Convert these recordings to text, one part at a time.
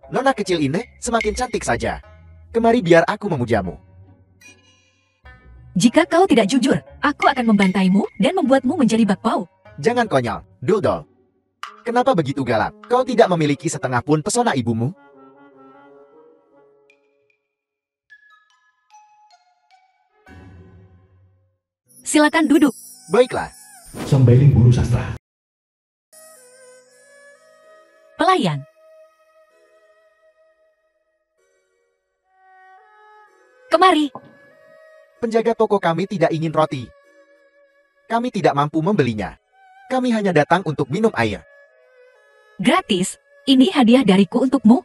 Nona kecil ini semakin cantik saja. Kemari biar aku memujamu. Jika kau tidak jujur, aku akan membantaimu dan membuatmu menjadi bakpao. Jangan konyol, Duldol. Kenapa begitu galak? Kau tidak memiliki setengah pun pesona ibumu? Silakan duduk. Baiklah. Sambailing Guru Sastra. Pelayan. Kemari. Penjaga toko kami tidak ingin roti. Kami tidak mampu membelinya. Kami hanya datang untuk minum air. Gratis. Ini hadiah dariku untukmu.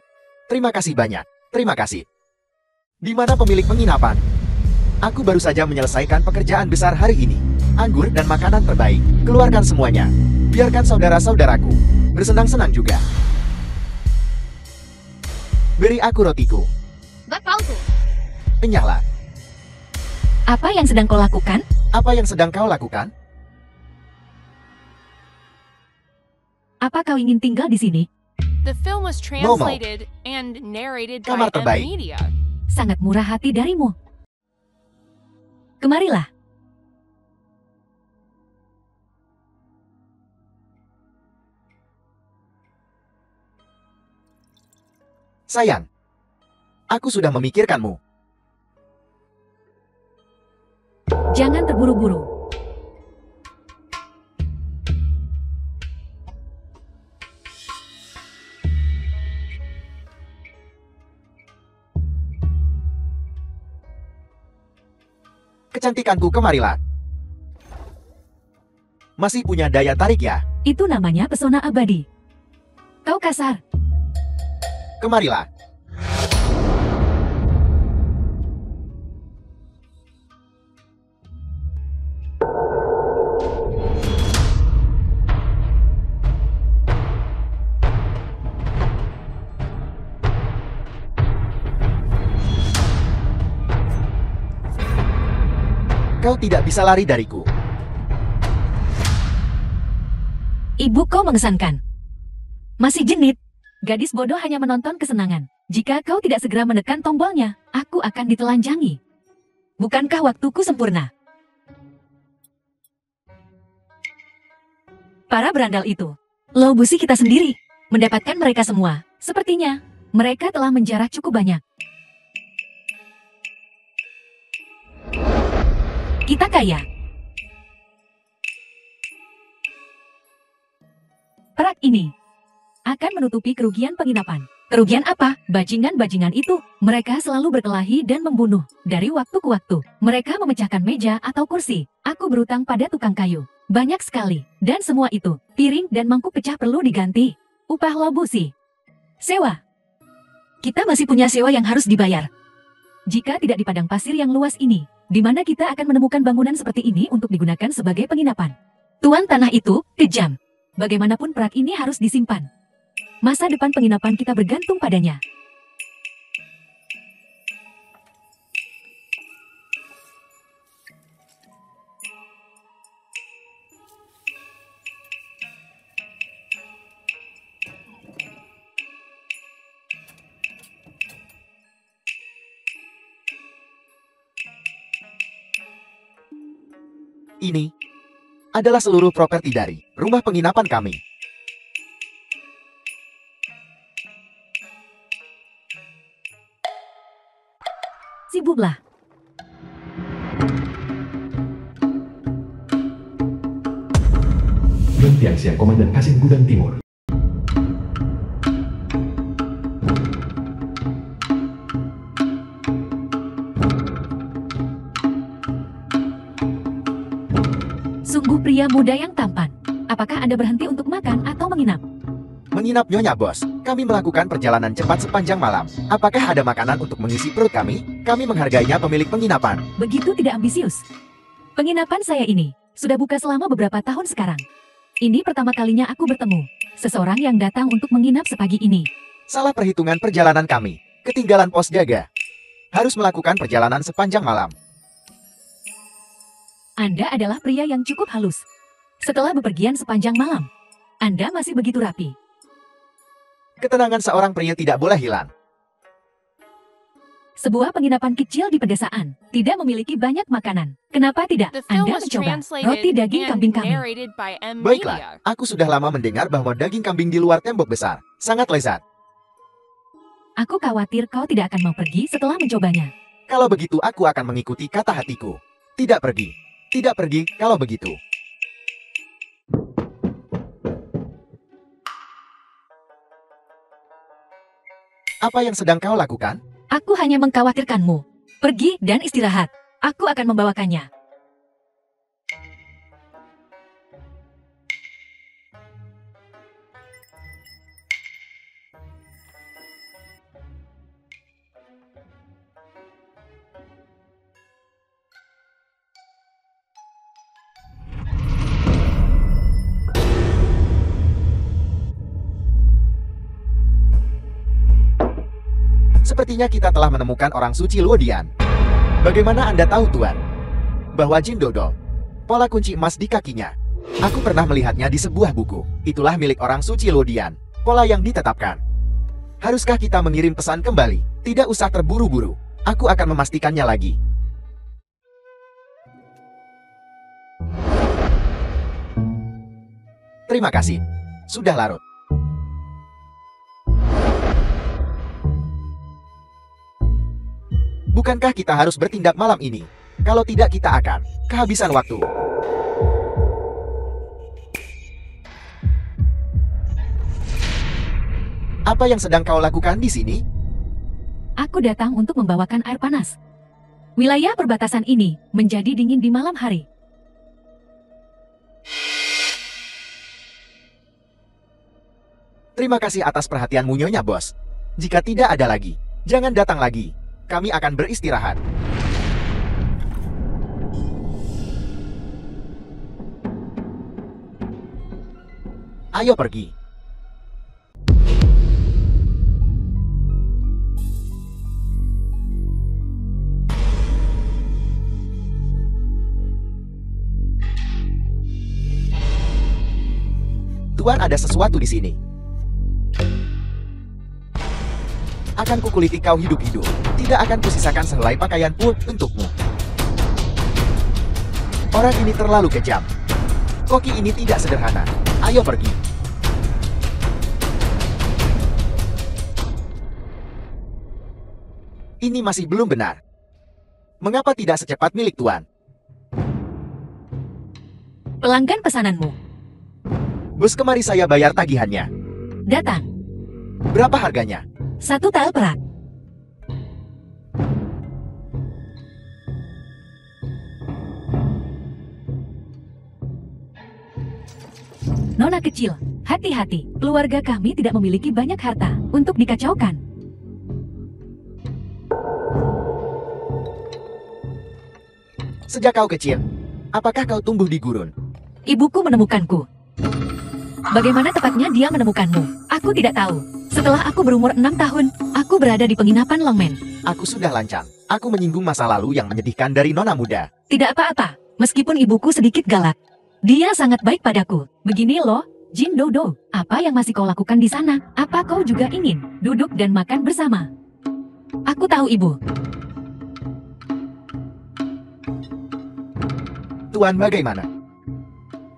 Terima kasih banyak. Terima kasih. Di mana pemilik penginapan? Aku baru saja menyelesaikan pekerjaan besar hari ini. Anggur dan makanan terbaik. Keluarkan semuanya. Biarkan saudara-saudaraku bersenang-senang juga. Beri aku rotiku. Bakpaoku. Enyahlah. Apa yang sedang kau lakukan? Apa yang sedang kau lakukan? Apa kau ingin tinggal di sini? The film was translated and narrated by Kamar M terbaik. Media. Sangat murah hati darimu. Kemarilah. Sayang, aku sudah memikirkanmu. Jangan terburu-buru. Kecantikanku, kemarilah. Masih punya daya tarik ya? Itu namanya pesona abadi. Kau kasar. Kemarilah. Kau tidak bisa lari dariku. Ibu kau mengesankan. Masih genit. Gadis bodoh hanya menonton kesenangan. Jika kau tidak segera menekan tombolnya, aku akan ditelanjangi. Bukankah waktuku sempurna? Para berandal itu. Low busi kita sendiri. Mendapatkan mereka semua. Sepertinya, mereka telah menjarah cukup banyak. Kita kaya. Perak ini akan menutupi kerugian penginapan. Kerugian apa? Bajingan-bajingan itu. Mereka selalu berkelahi dan membunuh. Dari waktu ke waktu, mereka memecahkan meja atau kursi. Aku berutang pada tukang kayu. Banyak sekali. Dan semua itu, piring dan mangkuk pecah perlu diganti. Upah lobusi. Sewa. Kita masih punya sewa yang harus dibayar. Jika tidak di padang pasir yang luas ini, di mana kita akan menemukan bangunan seperti ini untuk digunakan sebagai penginapan. Tuan tanah itu kejam. Bagaimanapun perak ini harus disimpan. Masa depan penginapan kita bergantung padanya. Ini adalah seluruh properti dari rumah penginapan kami. Sibuklah. Gantian Siang Komandan Kasim Gudang Timur. Sungguh pria muda yang tampan. Apakah Anda berhenti untuk makan atau menginap? Menginap nyonya bos. Kami melakukan perjalanan cepat sepanjang malam. Apakah ada makanan untuk mengisi perut kami? Kami menghargainya pemilik penginapan. Begitu tidak ambisius. Penginapan saya ini sudah buka selama beberapa tahun sekarang. Ini pertama kalinya aku bertemu seseorang yang datang untuk menginap sepagi ini. Salah perhitungan perjalanan kami. Ketinggalan pos jaga. Harus melakukan perjalanan sepanjang malam. Anda adalah pria yang cukup halus. Setelah bepergian sepanjang malam, Anda masih begitu rapi. Ketenangan seorang pria tidak boleh hilang. Sebuah penginapan kecil di pedesaan, tidak memiliki banyak makanan. Kenapa tidak The film Anda was mencoba translated roti daging and kambing kami? narrated by M. Media. Baiklah, aku sudah lama mendengar bahwa daging kambing di luar tembok besar sangat lezat. Aku khawatir kau tidak akan mau pergi setelah mencobanya. Kalau begitu aku akan mengikuti kata hatiku. Tidak pergi. Tidak pergi kalau begitu. Apa yang sedang kau lakukan? Aku hanya mengkhawatirkanmu. Pergi dan istirahat. Aku akan membawakannya. Sepertinya kita telah menemukan orang suci Luodian. Bagaimana Anda tahu, Tuan? Bahwa Jin Dodo, pola kunci emas di kakinya. Aku pernah melihatnya di sebuah buku. Itulah milik orang suci Luodian, pola yang ditetapkan. Haruskah kita mengirim pesan kembali? Tidak usah terburu-buru. Aku akan memastikannya lagi. Terima kasih. Sudah larut. Bukankah kita harus bertindak malam ini? Kalau tidak kita akan kehabisan waktu. Apa yang sedang kau lakukan di sini? Aku datang untuk membawakan air panas. Wilayah perbatasan ini menjadi dingin di malam hari. Terima kasih atas perhatianmu, Nyonya Bos. Jika tidak ada lagi, jangan datang lagi. Kami akan beristirahat. Ayo pergi. Tuan, ada sesuatu di sini. Akan kukuliti kau hidup-hidup. Tidak akan kusisakan sehelai pakaian pun untukmu. Orang ini terlalu kejam. Koki ini tidak sederhana. Ayo pergi. Ini masih belum benar. Mengapa tidak secepat milik Tuan? Pelanggan pesananmu. Bos, kemari saya bayar tagihannya. Datang. Berapa harganya? 1 tel perak. Nona kecil, hati-hati. Keluarga kami tidak memiliki banyak harta untuk dikacaukan. Sejak kau kecil, apakah kau tumbuh di gurun? Ibuku menemukanku. Bagaimana tepatnya dia menemukanmu? Aku tidak tahu. Setelah aku berumur 6 tahun, aku berada di penginapan Longmen. Aku sudah lancang. Aku menyinggung masa lalu yang menyedihkan dari nona muda. Tidak apa-apa, meskipun ibuku sedikit galak. Dia sangat baik padaku. Begini loh, Jin Dodo, apa yang masih kau lakukan di sana? Apa kau juga ingin duduk dan makan bersama? Aku tahu ibu. Tuan, bagaimana?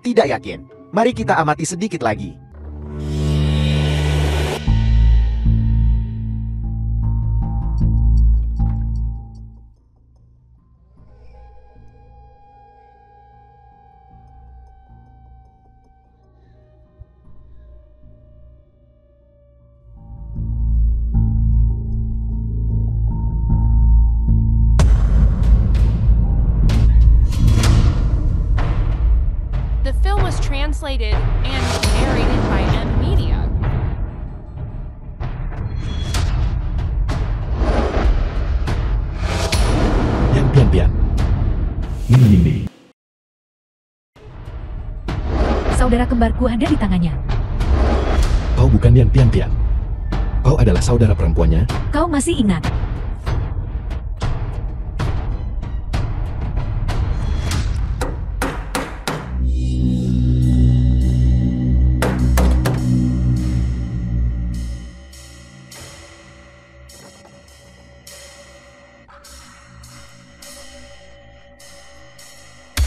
Tidak yakin. Mari kita amati sedikit lagi. The film was translated and narrated by M. Media. Yang pian-pian. Nini. Saudara kembarku ada di tangannya. Kau bukan Yan Pian-pian. Kau adalah saudara perempuannya. Kau masih ingat?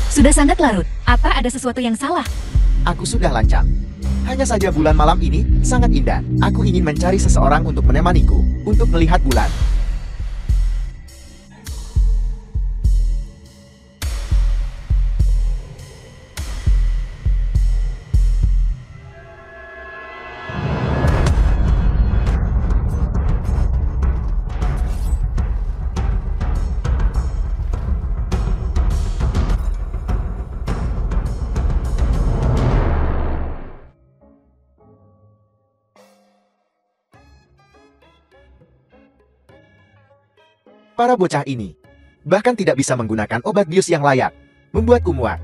Sudah sangat larut. Apa ada sesuatu yang salah? Aku sudah lancang. Hanya saja bulan malam ini sangat indah. Aku ingin mencari seseorang untuk menemaniku, untuk melihat bulan. Para bocah ini bahkan tidak bisa menggunakan obat bius yang layak. Membuatku muak.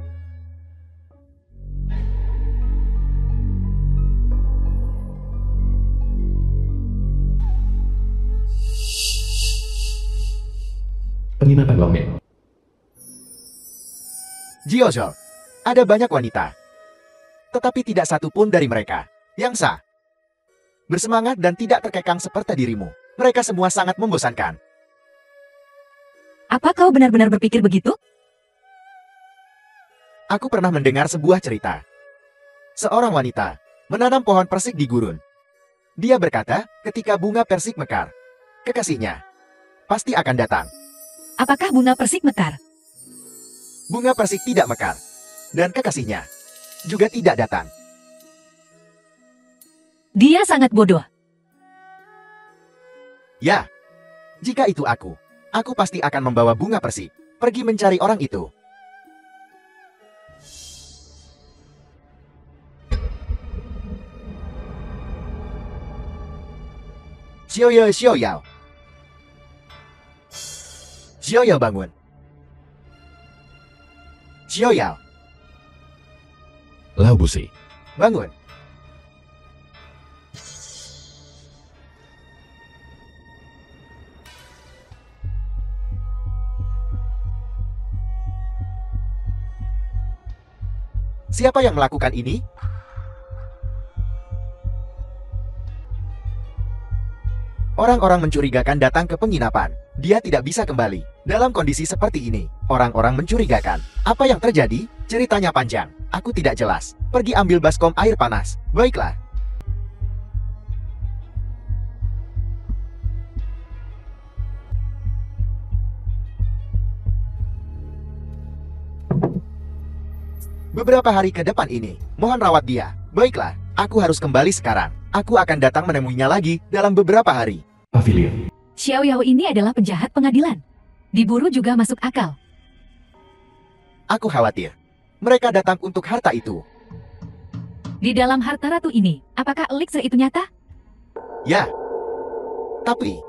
Penginapan Longmen. Jiozhou, ada banyak wanita. Tetapi tidak satu pun dari mereka yang sah. Bersemangat dan tidak terkekang seperti dirimu. Mereka semua sangat membosankan. Apa kau benar-benar berpikir begitu? Aku pernah mendengar sebuah cerita. Seorang wanita menanam pohon persik di gurun. Dia berkata, ketika bunga persik mekar, kekasihnya pasti akan datang. Apakah bunga persik mekar? Bunga persik tidak mekar, dan kekasihnya juga tidak datang. Dia sangat bodoh. Ya, jika itu aku pasti akan membawa bunga persik, pergi mencari orang itu. Xiaoyao, Xiaoyao. Xiaoyao bangun. Xiaoyao, Lao Busi. bangun. Siapa yang melakukan ini? Orang-orang mencurigakan datang ke penginapan. Dia tidak bisa kembali. Dalam kondisi seperti ini, orang-orang mencurigakan. Apa yang terjadi? Ceritanya panjang. Aku tidak jelas. Pergi ambil baskom air panas. Baiklah. Beberapa hari ke depan ini, mohon rawat dia. Baiklah, aku harus kembali sekarang. Aku akan datang menemuinya lagi dalam beberapa hari. Pavilion. Xiaoyao ini adalah penjahat pengadilan. Diburu juga masuk akal. Aku khawatir. Mereka datang untuk harta itu. Di dalam harta ratu ini, apakah elixir itu nyata? Ya. Tapi,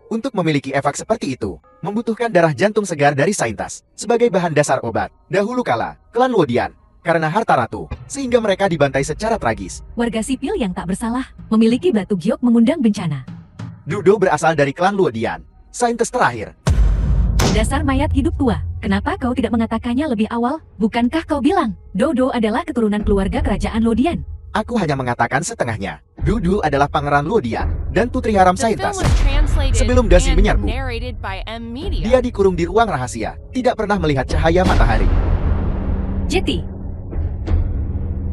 untuk memiliki efek seperti itu, membutuhkan darah jantung segar dari saintas sebagai bahan dasar obat. Dahulu kala, klan Luodian, karena harta ratu, sehingga mereka dibantai secara tragis. Warga sipil yang tak bersalah memiliki batu giok mengundang bencana. Dudo berasal dari klan Luodian, saintes terakhir. Dasar mayat hidup tua. Kenapa kau tidak mengatakannya lebih awal? Bukankah kau bilang, Dodo adalah keturunan keluarga kerajaan Lodian? Aku hanya mengatakan setengahnya. Dudu adalah pangeran Luodian dan putri haram The film saintas. was translated Sebelum Dasi and menyerbu, narrated by M Media. dia dikurung di ruang rahasia, tidak pernah melihat cahaya matahari. Jeti.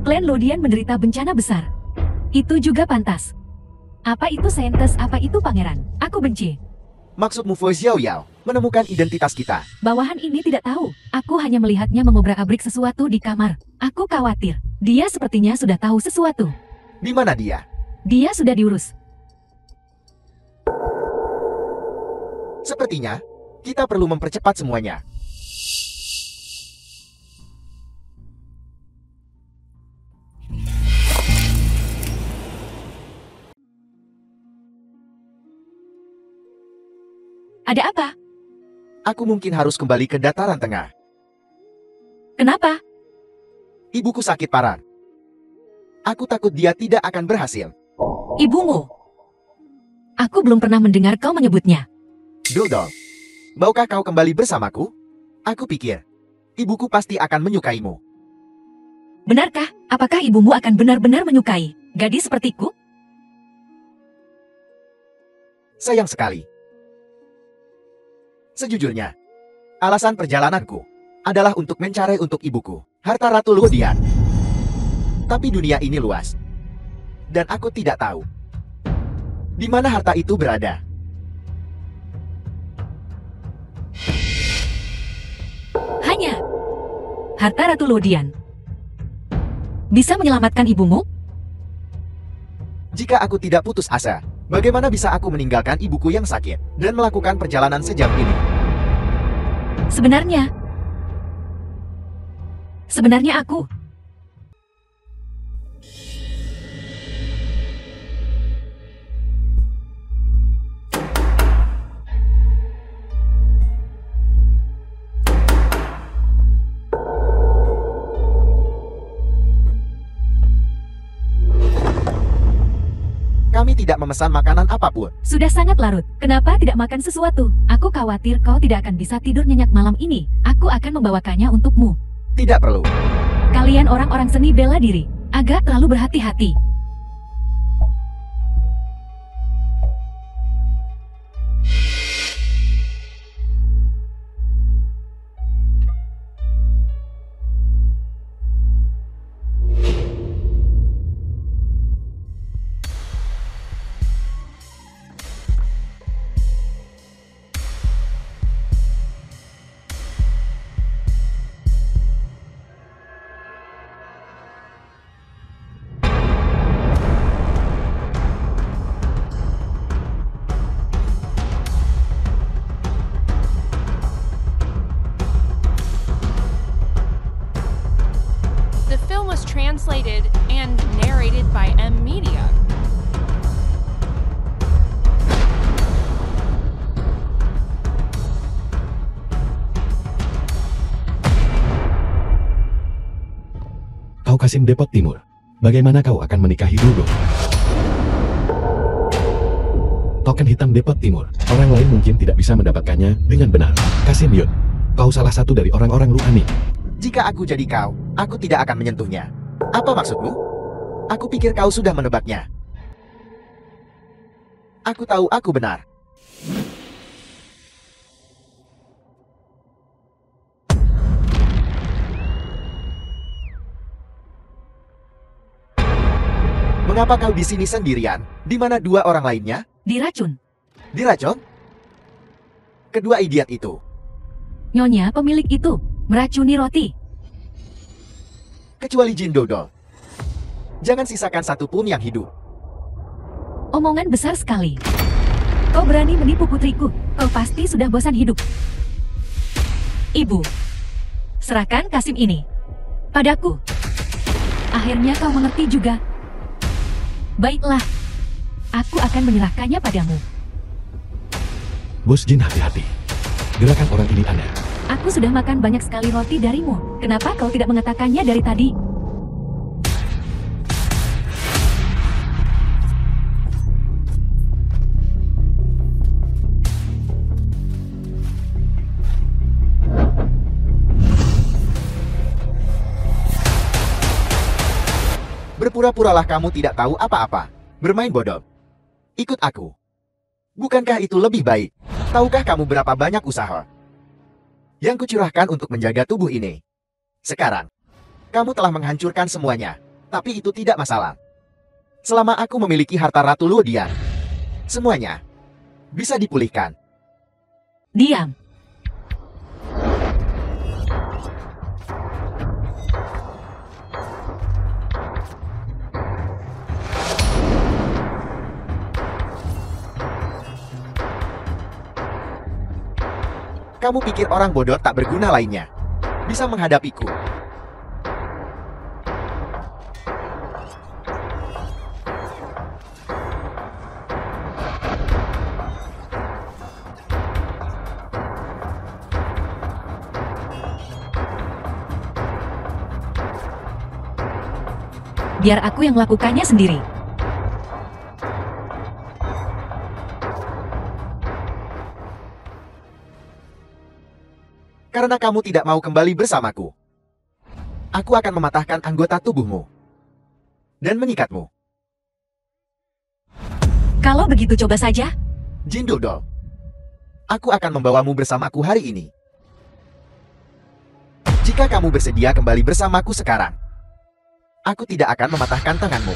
Klan Lodian menderita bencana besar. Itu juga pantas. Apa itu saintes, apa itu pangeran? Aku benci. Maksudmu Fu Xiaoyao menemukan identitas kita. Bawahan ini tidak tahu. Aku hanya melihatnya mengobrak-abrik sesuatu di kamar. Aku khawatir. Dia sepertinya sudah tahu sesuatu. Di mana dia? Dia sudah diurus. Sepertinya, kita perlu mempercepat semuanya. Ada apa? Aku mungkin harus kembali ke dataran tengah. Kenapa? Ibuku sakit parah. Aku takut dia tidak akan berhasil. Ibumu. Aku belum pernah mendengar kau menyebutnya. Dodol, maukah kau kembali bersamaku? Aku pikir, ibuku pasti akan menyukaimu. Benarkah? Apakah ibumu akan benar-benar menyukai gadis sepertiku? Sayang sekali. Sejujurnya, alasan perjalananku adalah untuk mencari untuk ibuku, harta Ratu Luodian. Tapi dunia ini luas. Dan aku tidak tahu di mana harta itu berada. Hanya harta Ratu Luodian bisa menyelamatkan ibumu? Jika aku tidak putus asa, bagaimana bisa aku meninggalkan ibuku yang sakit dan melakukan perjalanan sejauh ini? Sebenarnya aku Kami tidak memesan makanan apapun. sudah sangat larut. Kenapa tidak makan sesuatu? Aku khawatir kau tidak akan bisa tidur nyenyak malam ini. Aku akan membawakannya untukmu. Tidak perlu. Kalian orang-orang seni bela diri, agak terlalu berhati-hati. The film was translated and narrated by M Media. Kau Kasim Depot Timur. Bagaimana kau akan menikahi Duldo? Token hitam Depot Timur. Orang lain mungkin tidak bisa mendapatkannya dengan benar. Kasim Yun, kau salah satu dari orang-orang Ruhani. Jika aku jadi kau, aku tidak akan menyentuhnya. Apa maksudmu? Aku pikir kau sudah menebaknya. Aku tahu aku benar. Mengapa kau di sini sendirian? Di mana dua orang lainnya? Diracun. Diracun? Kedua idiot itu. Nyonya pemilik itu meracuni roti. Kecuali Jin Dodol. Jangan sisakan satu pun yang hidup. Omongan besar sekali. Kau berani menipu putriku. Kau pasti sudah bosan hidup. Ibu, serahkan Kasim ini padaku. Akhirnya kau mengerti juga. Baiklah, aku akan menyerahkannya padamu. Bos Jin, hati-hati. Gerakan orang ini aneh. Aku sudah makan banyak sekali roti darimu. Kenapa kau tidak mengatakannya dari tadi? Berpura-puralah kamu tidak tahu apa-apa. Bermain bodoh. Ikut aku. Bukankah itu lebih baik? Tahukah kamu berapa banyak usaha yang kucurahkan untuk menjaga tubuh ini? Sekarang, kamu telah menghancurkan semuanya. Tapi itu tidak masalah. Selama aku memiliki harta Ratu Luodian, semuanya bisa dipulihkan. Diam. Kamu pikir orang bodoh tak berguna lainnya bisa menghadapiku? Biar aku yang melakukannya sendiri. Karena kamu tidak mau kembali bersamaku, aku akan mematahkan anggota tubuhmu dan mengikatmu. Kalau begitu coba saja. Jin Dodol, aku akan membawamu bersamaku hari ini. Jika kamu bersedia kembali bersamaku sekarang, aku tidak akan mematahkan tanganmu.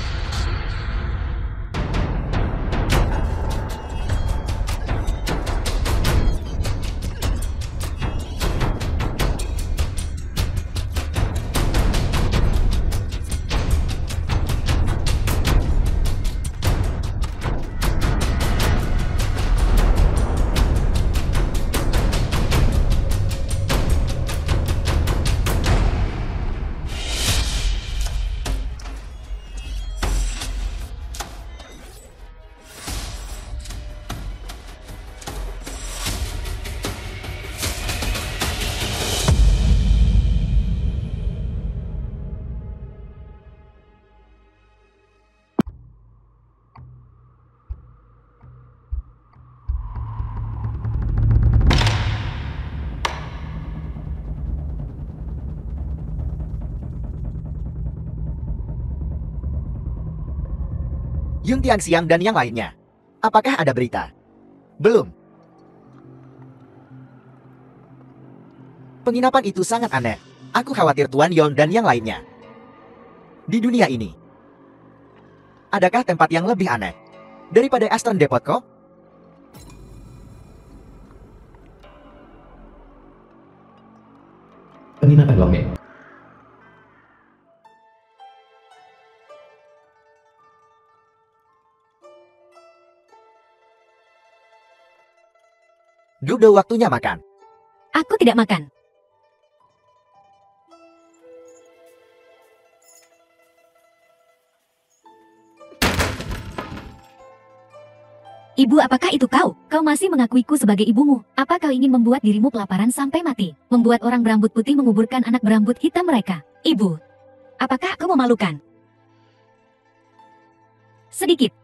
Yung Tianxiang dan yang lainnya. Apakah ada berita? Belum. Penginapan itu sangat aneh. Aku khawatir Tuan Yon dan yang lainnya. Di dunia ini, adakah tempat yang lebih aneh daripada Eastern Depot kok? Penginapan Longmen. Udah waktunya makan. Aku tidak makan. Ibu, apakah itu kau? Kau masih mengakuiku sebagai ibumu. Apa kau ingin membuat dirimu kelaparan sampai mati? Membuat orang berambut putih menguburkan anak berambut hitam mereka. Ibu, apakah aku memalukan? Sedikit.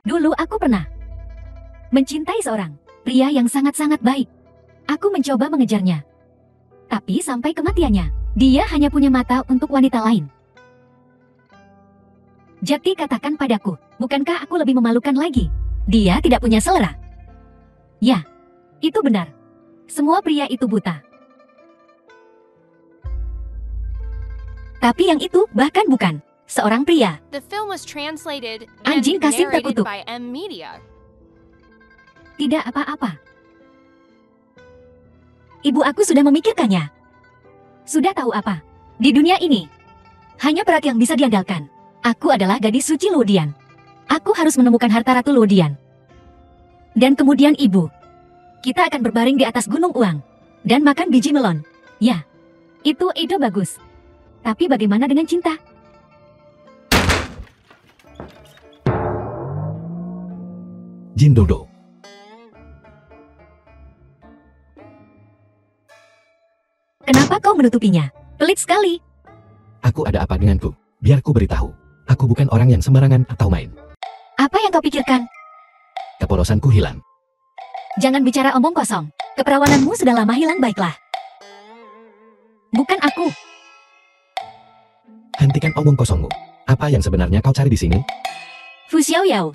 Dulu aku pernah mencintai seorang pria yang sangat-sangat baik. Aku mencoba mengejarnya. Tapi sampai kematiannya, dia hanya punya mata untuk wanita lain. Jadi katakan padaku, bukankah aku lebih memalukan lagi? Dia tidak punya selera. Ya, itu benar. Semua pria itu buta. Tapi yang itu bahkan bukan seorang pria. The film was translated and Anjing Kasim narrated terkutuk. by M Media. Tidak apa-apa. Ibu aku sudah memikirkannya. Sudah tahu apa? Di dunia ini, hanya perak yang bisa diandalkan. Aku adalah gadis suci Luodian. Aku harus menemukan harta Ratu Luodian. Dan kemudian ibu. Kita akan berbaring di atas gunung uang. Dan makan biji melon. Ya, itu ide bagus. Tapi bagaimana dengan cinta? Jin Dodo. Kenapa kau menutupinya? Pelit sekali. Aku ada apa denganku? Biar ku beritahu. Aku bukan orang yang sembarangan atau main. Apa yang kau pikirkan? Kepolosanku hilang. Jangan bicara omong kosong. Keperawananmu sudah lama hilang, baiklah. Bukan aku. Hentikan omong kosongmu. Apa yang sebenarnya kau cari di sini? Fu Xiaoyao.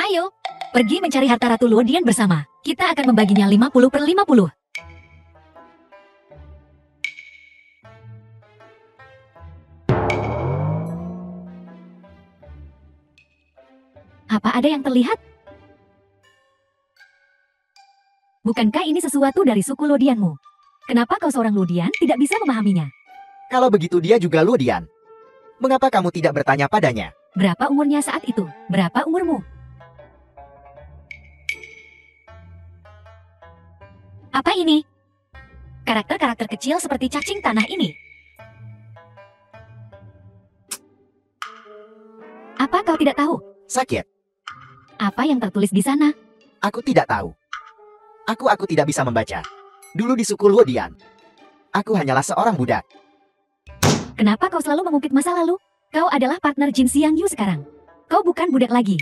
Ayo, pergi mencari harta Ratu Luodian bersama. Kita akan membaginya 50/50. Apa ada yang terlihat? Bukankah ini sesuatu dari suku Luodianmu? Kenapa kau seorang Luodian tidak bisa memahaminya? Kalau begitu dia juga Luodian. Mengapa kamu tidak bertanya padanya? Berapa umurnya saat itu? Berapa umurmu? Apa ini? Karakter-karakter kecil seperti cacing tanah ini. Apa kau tidak tahu? Sakit. Apa yang tertulis di sana? Aku tidak tahu. Aku tidak bisa membaca. Dulu di suku Luodian, aku hanyalah seorang budak. Kenapa kau selalu mengungkit masa lalu? Kau adalah partner Jin Xiang Yu sekarang. Kau bukan budak lagi.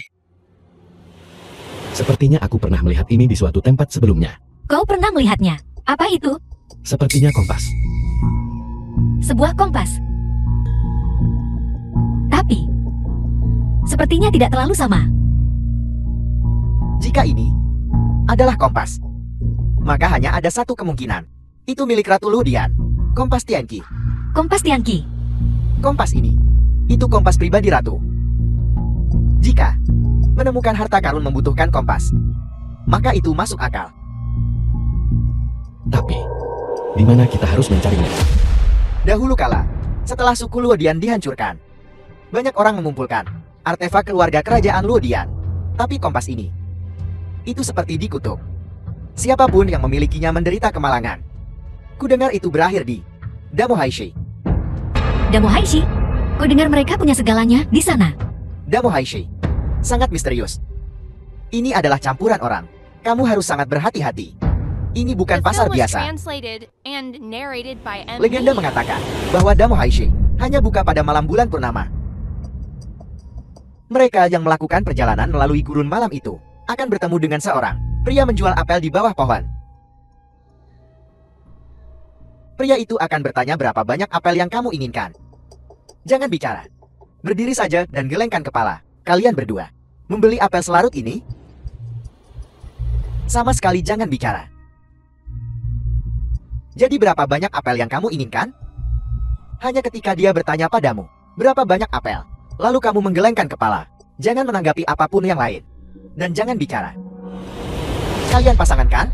Sepertinya aku pernah melihat ini di suatu tempat sebelumnya. Kau pernah melihatnya. Apa itu? Sepertinya kompas. Sebuah kompas. Tapi, sepertinya tidak terlalu sama. Jika ini adalah kompas, maka hanya ada satu kemungkinan. Itu milik Ratu Ludian. Kompas Tianqi. Kompas Tianqi. Kompas ini. Itu kompas pribadi Ratu. Jika menemukan harta karun membutuhkan kompas, maka itu masuk akal. Tapi, di mana kita harus mencarinya? Dahulu kala, setelah suku Luodian dihancurkan, banyak orang mengumpulkan artefak keluarga kerajaan Luodian. Tapi kompas ini, itu seperti dikutuk. Siapapun yang memilikinya menderita kemalangan. Kudengar itu berakhir di Damo Haishi. Damo Haishi? Kau dengar mereka punya segalanya di sana? Damo Haishi sangat misterius. Ini adalah campuran orang. Kamu harus sangat berhati-hati. Ini bukan The pasar film was biasa. translated and narrated by M. Legenda Media. mengatakan bahwa Damo Haishi hanya buka pada malam bulan purnama. Mereka yang melakukan perjalanan melalui gurun malam itu akan bertemu dengan seorang pria menjual apel di bawah pohon. Pria itu akan bertanya berapa banyak apel yang kamu inginkan. Jangan bicara. Berdiri saja dan gelengkan kepala. Kalian berdua membeli apel selarut ini? Sama sekali jangan bicara. Jadi berapa banyak apel yang kamu inginkan? Hanya ketika dia bertanya padamu, berapa banyak apel? Lalu kamu menggelengkan kepala. Jangan menanggapi apapun yang lain. Dan jangan bicara. Kalian pasangan kan?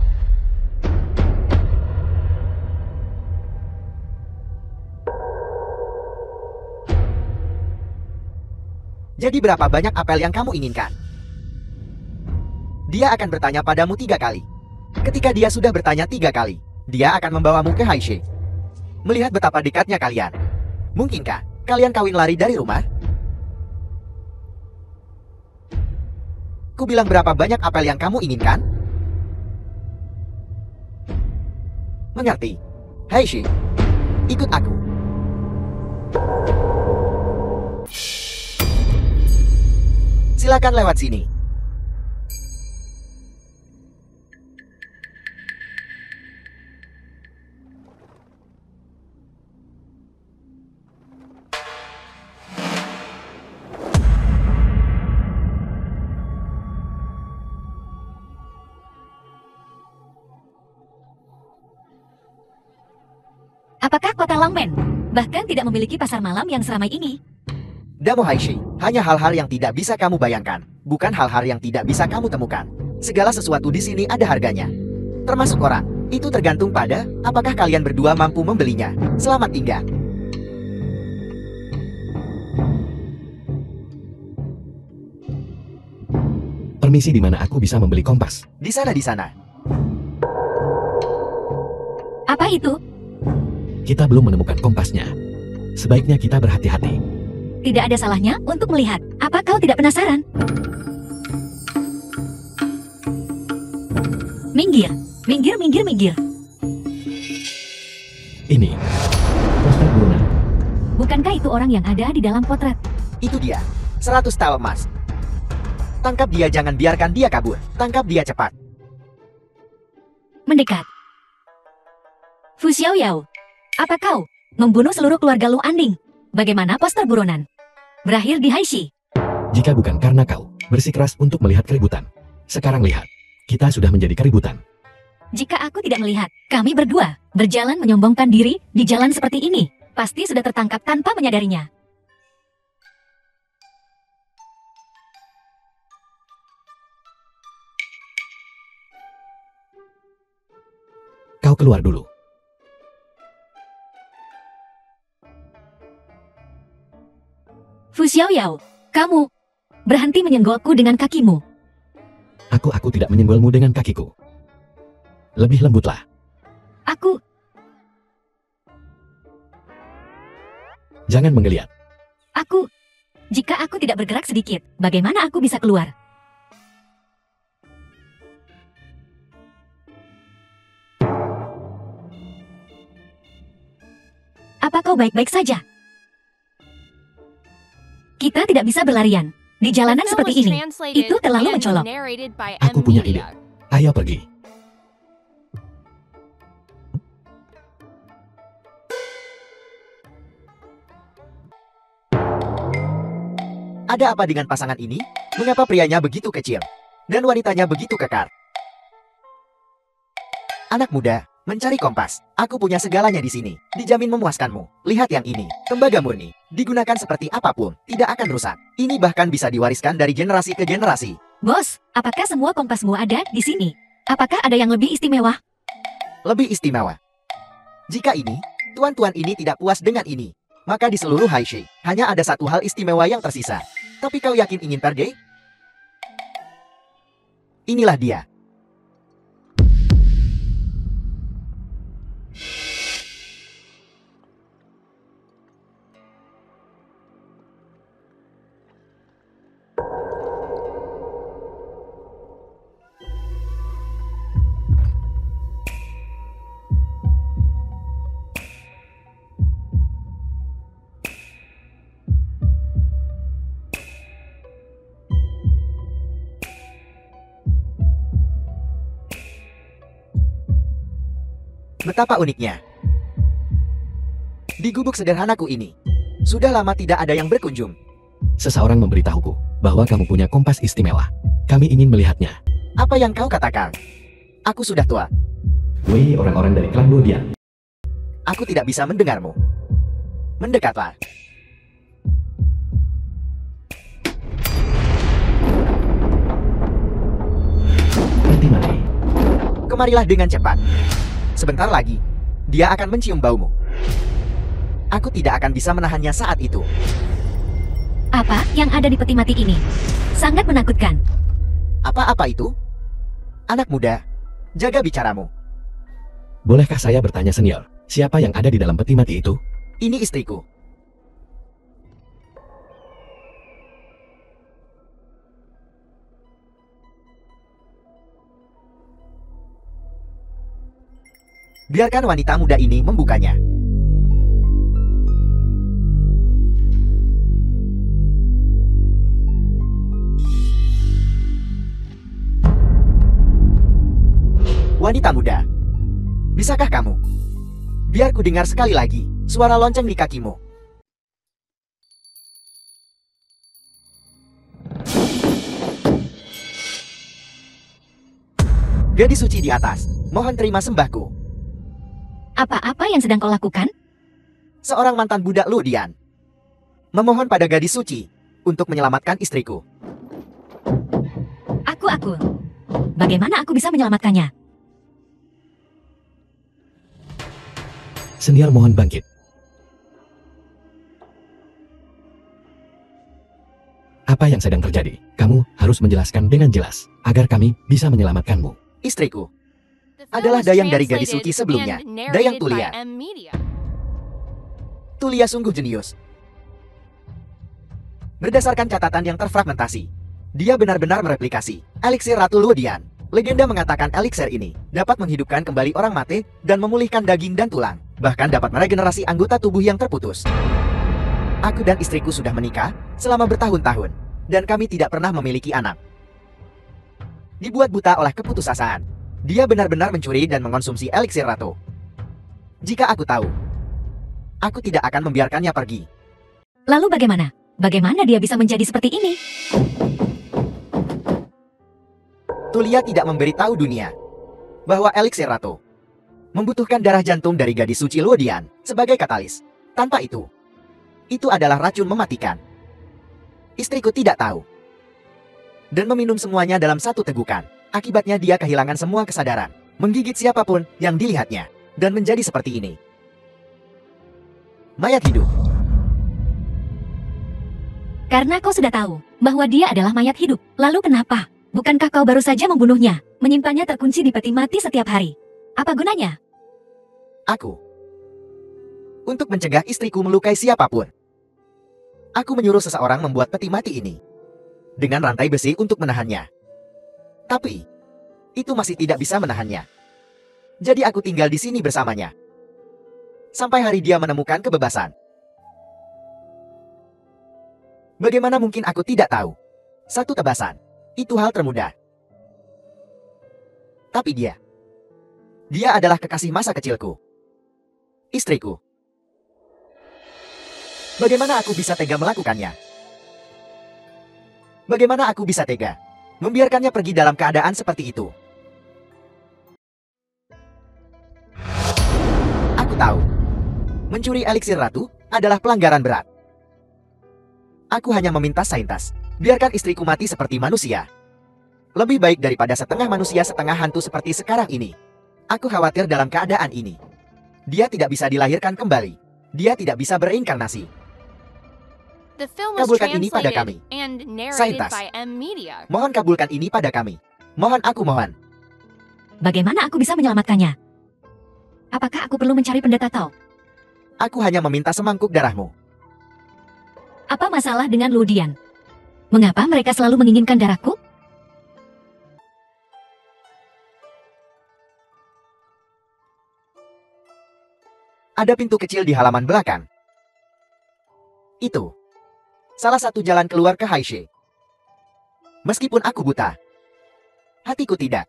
Jadi berapa banyak apel yang kamu inginkan? Dia akan bertanya padamu 3 kali. Ketika dia sudah bertanya 3 kali, dia akan membawamu ke Haishi. Melihat betapa dekatnya kalian. Mungkinkah kalian kawin lari dari rumah? Ku bilang berapa banyak apel yang kamu inginkan? Mengerti? Haishi, ikut aku. Silakan lewat sini. Apakah kota Longmen bahkan tidak memiliki pasar malam yang seramai ini? Damo Haishi, hanya hal-hal yang tidak bisa kamu bayangkan, bukan hal-hal yang tidak bisa kamu temukan. Segala sesuatu di sini ada harganya. Termasuk orang. Itu tergantung pada apakah kalian berdua mampu membelinya. Selamat tinggal. Permisi, di mana aku bisa membeli kompas? Di sana, di sana. Apa itu? Kita belum menemukan kompasnya. Sebaiknya kita berhati-hati. Tidak ada salahnya untuk melihat. Apa kau tidak penasaran? Minggir, minggir, minggir, minggir. Ini poster buronan. Bukankah itu orang yang ada di dalam potret? Itu dia. 100 tael emas. Tangkap dia, jangan biarkan dia kabur. Tangkap dia cepat. Mendekat. Fu Xiaoyao, apa kau membunuh seluruh keluarga Lu Anding? Bagaimana poster buronan? Berakhir di Haishi. Jika bukan karena kau bersikeras untuk melihat keributan. Sekarang lihat, kita sudah menjadi keributan. Jika aku tidak melihat, kami berdua berjalan menyombongkan diri di jalan seperti ini, pasti sudah tertangkap tanpa menyadarinya. Kau keluar dulu. Fu Xiaoyao, kamu berhenti menyenggolku dengan kakimu. Aku tidak menyenggolmu dengan kakiku. Lebih lembutlah. Aku, Jangan menggeliat. jika aku tidak bergerak sedikit, bagaimana aku bisa keluar? Apa kau baik-baik saja? Kita tidak bisa berlarian di jalanan The film seperti was ini. translated Itu terlalu and mencolok. narrated by Aku M. punya Media. Ayo pergi. Ada apa dengan pasangan ini? Mengapa prianya begitu kecil? Dan wanitanya begitu kekar? Anak muda, mencari kompas. Aku punya segalanya di sini. Dijamin memuaskanmu. Lihat yang ini. Tembaga murni. Digunakan seperti apapun, tidak akan rusak. Ini bahkan bisa diwariskan dari generasi ke generasi. Bos, apakah semua kompasmu ada di sini? Apakah ada yang lebih istimewa? Lebih istimewa. Jika ini, tuan-tuan ini tidak puas dengan ini, maka di seluruh Haishe, hanya ada satu hal istimewa yang tersisa. Tapi kau yakin ingin pergi? Inilah dia. Betapa uniknya. Di gubuk sederhanaku ini, sudah lama tidak ada yang berkunjung. Seseorang memberitahuku bahwa kamu punya kompas istimewa. Kami ingin melihatnya. Apa yang kau katakan? Aku sudah tua. Wei, orang-orang dari klan Lodian. Aku tidak bisa mendengarmu. Mendekatlah. Mati-mati. Kemarilah dengan cepat. Sebentar lagi, dia akan mencium baumu. Aku tidak akan bisa menahannya saat itu. Apa yang ada di peti mati ini? Sangat menakutkan. Apa-apa itu? Anak muda, jaga bicaramu. Bolehkah saya bertanya senior, siapa yang ada di dalam peti mati itu? Ini istriku. Biarkan wanita muda ini membukanya. Wanita muda, bisakah kamu? Biar ku dengar sekali lagi suara lonceng di kakimu. Gadis suci di atas, mohon terima sembahku. Apa-apa yang sedang kau lakukan? Seorang mantan budak Lodian memohon pada gadis suci untuk menyelamatkan istriku. Aku. Bagaimana aku bisa menyelamatkannya? Senior mohon bangkit. Apa yang sedang terjadi? Kamu harus menjelaskan dengan jelas, agar kami bisa menyelamatkanmu. Istriku The film adalah was Dayang dari gadis translated suci sebelumnya, and Dayang narrated Tulia. by M Media. Tulia sungguh jenius. Berdasarkan catatan yang terfragmentasi, dia benar-benar mereplikasi eliksir Ratu Lodian. Legenda mengatakan eliksir ini dapat menghidupkan kembali orang mati dan memulihkan daging dan tulang, bahkan dapat meregenerasi anggota tubuh yang terputus. Aku dan istriku sudah menikah selama bertahun-tahun, dan kami tidak pernah memiliki anak. Dibuat buta oleh keputusasaan, dia benar-benar mencuri dan mengonsumsi eliksir Ratu. Jika aku tahu, aku tidak akan membiarkannya pergi. Lalu bagaimana? Bagaimana dia bisa menjadi seperti ini? Tulia tidak memberitahu dunia bahwa eliksir Ratu membutuhkan darah jantung dari gadis suci Lodian sebagai katalis. Tanpa itu adalah racun mematikan. Istriku tidak tahu dan meminum semuanya dalam satu tegukan. Akibatnya dia kehilangan semua kesadaran, menggigit siapapun yang dilihatnya, dan menjadi seperti ini. Mayat hidup. Karena kau sudah tahu bahwa dia adalah mayat hidup. Lalu kenapa? Bukankah kau baru saja membunuhnya, menyimpannya terkunci di peti mati setiap hari? Apa gunanya? Aku untuk mencegah istriku melukai siapapun. Aku menyuruh seseorang membuat peti mati ini dengan rantai besi untuk menahannya. Tapi itu masih tidak bisa menahannya. Jadi aku tinggal di sini bersamanya sampai hari dia menemukan kebebasan. Bagaimana mungkin aku tidak tahu? Satu tebasan, itu hal termudah. Tapi dia adalah kekasih masa kecilku. Istriku. Bagaimana aku bisa tega melakukannya? Bagaimana aku bisa tega membiarkannya pergi dalam keadaan seperti itu? Aku tahu. Mencuri eliksir ratu adalah pelanggaran berat. Aku hanya meminta Saintas, biarkan istriku mati seperti manusia. Lebih baik daripada setengah manusia setengah hantu seperti sekarang ini. Aku khawatir dalam keadaan ini. Dia tidak bisa dilahirkan kembali. Dia tidak bisa berinkarnasi. The film was Kabulkan ini pada kami. translated and narrated Saintas. by M Media. Mohon kabulkan ini pada kami. Mohon, aku mohon. Bagaimana aku bisa menyelamatkannya? Apakah aku perlu mencari pendeta Tao? Aku hanya meminta semangkuk darahmu. Apa masalah dengan Ludian? Mengapa mereka selalu menginginkan darahku? Ada pintu kecil di halaman belakang. Itu salah satu jalan keluar ke Haishe. Meskipun aku buta, hatiku tidak.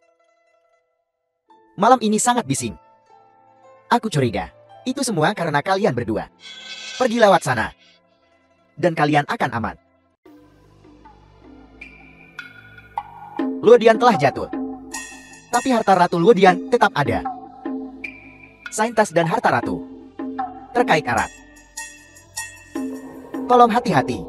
Malam ini sangat bising. Aku curiga, itu semua karena kalian berdua. Pergi lewat sana, dan kalian akan aman. Luodian telah jatuh, tapi harta Ratu Luodian tetap ada. Saintas dan harta Ratu terkait erat. Tolong hati-hati.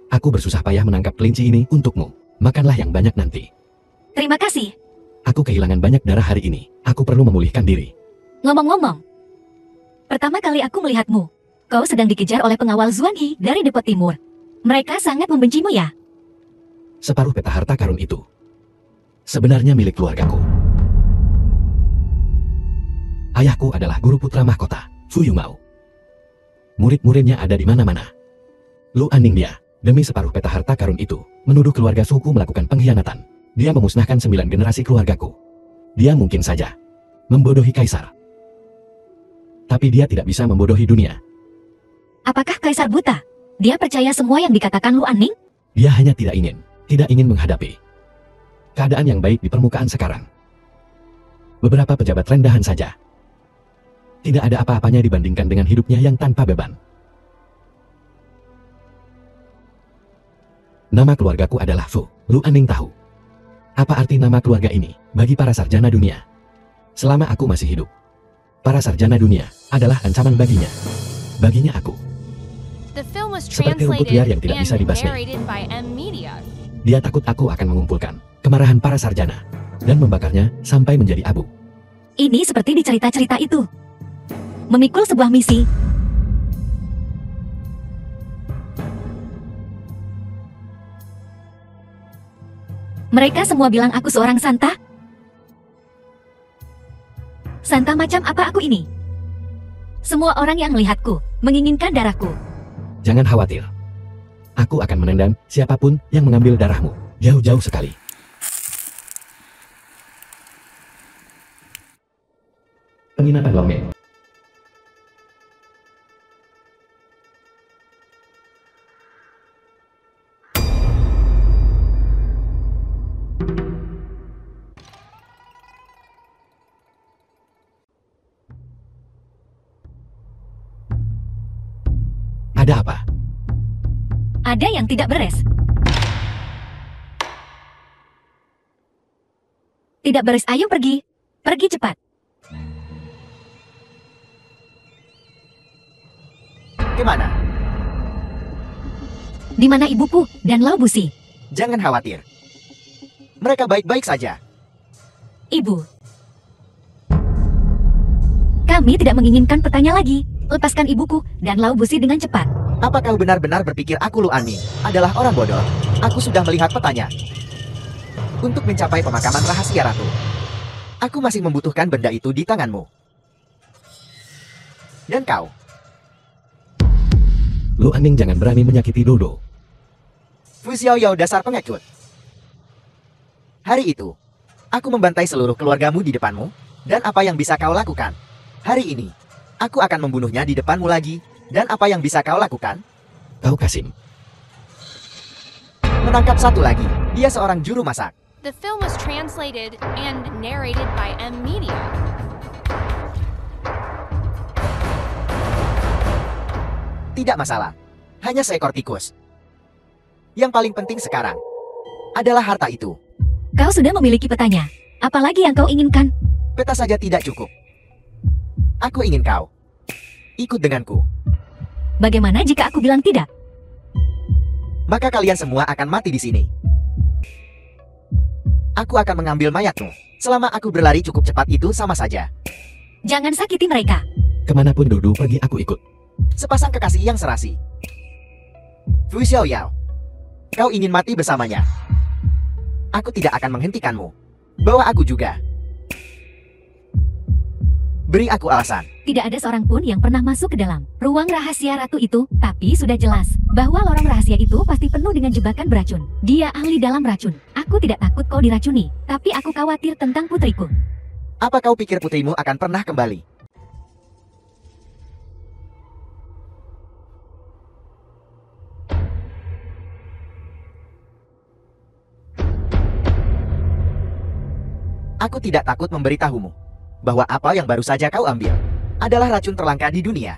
Aku bersusah payah menangkap kelinci ini untukmu. Makanlah yang banyak nanti. Terima kasih. Aku kehilangan banyak darah hari ini. Aku perlu memulihkan diri. Ngomong-ngomong, pertama kali aku melihatmu, kau sedang dikejar oleh pengawal Zuanyi dari Depot Timur. Mereka sangat membencimu ya? Separuh peta harta karun itu sebenarnya milik keluargaku. Ayahku adalah guru putra mahkota, Fu Yumao. Murid-muridnya ada di mana-mana. Lu Aning dia, demi separuh peta harta karun itu, menuduh keluarga suku melakukan pengkhianatan. Dia memusnahkan 9 generasi keluargaku. Dia mungkin saja membodohi kaisar. Tapi dia tidak bisa membodohi dunia. Apakah Kaisar buta? Dia percaya semua yang dikatakan Lu Aning? Dia hanya tidak ingin menghadapi keadaan yang baik di permukaan sekarang. Beberapa pejabat rendahan saja. Tidak ada apa-apanya dibandingkan dengan hidupnya yang tanpa beban. Nama keluargaku adalah Fu. Lu Aning tahu apa arti nama keluarga ini bagi para sarjana dunia? Selama aku masih hidup, para sarjana dunia adalah ancaman baginya. Baginya aku. The film was Seperti rumput liar translated yang tidak and bisa dibasmi. narrated by M Media. Dia takut aku akan mengumpulkan kemarahan para sarjana dan membakarnya sampai menjadi abu. Ini seperti di cerita-cerita itu. Memikul sebuah misi. Mereka semua bilang aku seorang santa. Santa macam apa aku ini? Semua orang yang melihatku menginginkan darahku. Jangan khawatir. Aku akan menendang siapapun yang mengambil darahmu jauh-jauh sekali. Penginapan Longmen. Ada apa? Ada yang tidak beres. Tidak beres, ayo pergi. Pergi cepat. Kemana? Di mana ibuku dan Lau Busi? Jangan khawatir. Mereka baik-baik saja. Ibu. Kami tidak menginginkan petanya lagi. Lepaskan ibuku dan Lau Busi dengan cepat. Apa kau benar-benar berpikir aku Lu Aning adalah orang bodoh? Aku sudah melihat petanya. Untuk mencapai pemakaman rahasia ratu, aku masih membutuhkan benda itu di tanganmu. Dan kau, Lu Aning jangan berani menyakiti Dodo. Fu Xiaoyao dasar pengecut. Hari itu, aku membantai seluruh keluargamu di depanmu, dan apa yang bisa kau lakukan? Hari ini, aku akan membunuhnya di depanmu lagi, dan apa yang bisa kau lakukan? Kau Kasim. Menangkap satu lagi, dia seorang juru masak. The film was translated and narrated by M Media. Tidak masalah. Hanya seekor tikus. Yang paling penting sekarang adalah harta itu. Kau sudah memiliki petanya. Apalagi yang kau inginkan? Peta saja tidak cukup. Aku ingin kau ikut denganku. Bagaimana jika aku bilang tidak? Maka kalian semua akan mati di sini. Aku akan mengambil mayatmu. Selama aku berlari cukup cepat itu sama saja. Jangan sakiti mereka. Kemanapun Dudu pergi aku ikut. Sepasang kekasih yang serasi. Fu Xiaoyao, kau ingin mati bersamanya. Aku tidak akan menghentikanmu. Bawa aku juga. Beri aku alasan. Tidak ada seorang pun yang pernah masuk ke dalam ruang rahasia ratu itu, tapi sudah jelas bahwa lorong rahasia itu pasti penuh dengan jebakan beracun. Dia ahli dalam racun. Aku tidak takut kau diracuni, tapi aku khawatir tentang putriku. Apa kau pikir putrimu akan pernah kembali? Aku tidak takut memberitahumu bahwa apa yang baru saja kau ambil adalah racun terlangka di dunia.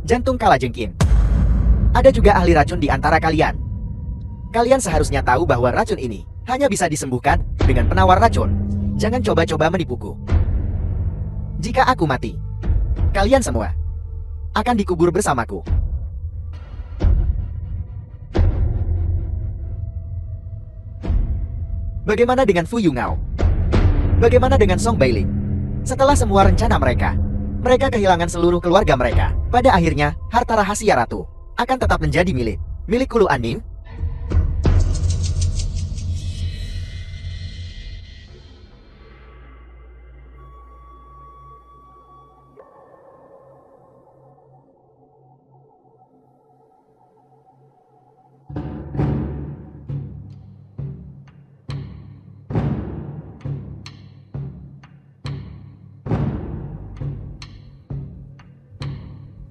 Jantung kalajengking. Ada juga ahli racun di antara kalian. Kalian seharusnya tahu bahwa racun ini hanya bisa disembuhkan dengan penawar racun. Jangan coba-coba menipuku. Jika aku mati, kalian semua akan dikubur bersamaku. Bagaimana dengan Fu Yungao? Bagaimana dengan Song Bailing? Setelah semua rencana mereka kehilangan seluruh keluarga mereka. Pada akhirnya, harta rahasia ratu akan tetap menjadi milik Lu Anning.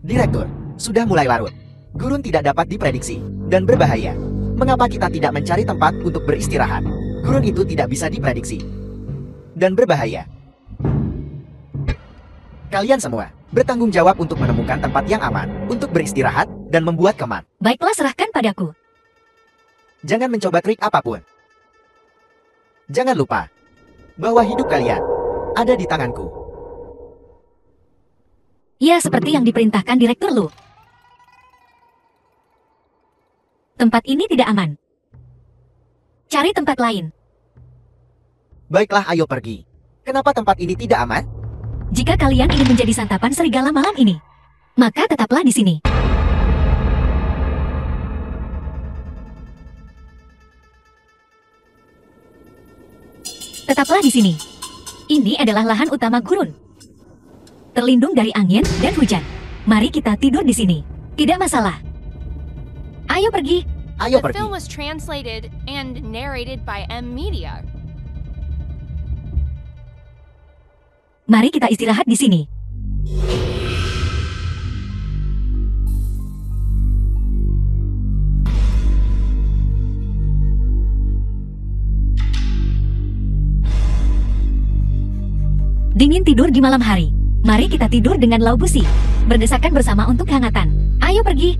Direktur, sudah mulai larut. Gurun tidak dapat diprediksi dan berbahaya. Mengapa kita tidak mencari tempat untuk beristirahat? Gurun itu tidak bisa diprediksi dan berbahaya. Kalian semua bertanggung jawab untuk menemukan tempat yang aman untuk beristirahat dan membuat keman. Baiklah, serahkan padaku. Jangan mencoba trik apapun. Jangan lupa bahwa hidup kalian ada di tanganku. Ya, seperti yang diperintahkan Direktur Lu. Tempat ini tidak aman. Cari tempat lain. Baiklah, ayo pergi. Kenapa tempat ini tidak aman? Jika kalian ingin menjadi santapan serigala malam ini, maka tetaplah di sini. Tetaplah di sini. Ini adalah lahan utama Gurun. Terlindung dari angin dan hujan. Mari kita tidur di sini. Tidak masalah. Ayo pergi. Ayo The pergi. film was translated and narrated by M Media. Mari kita istirahat di sini. Dingin tidur di malam hari. Mari kita tidur dengan lau busi. Berdesakan bersama untuk kehangatan. Ayo pergi.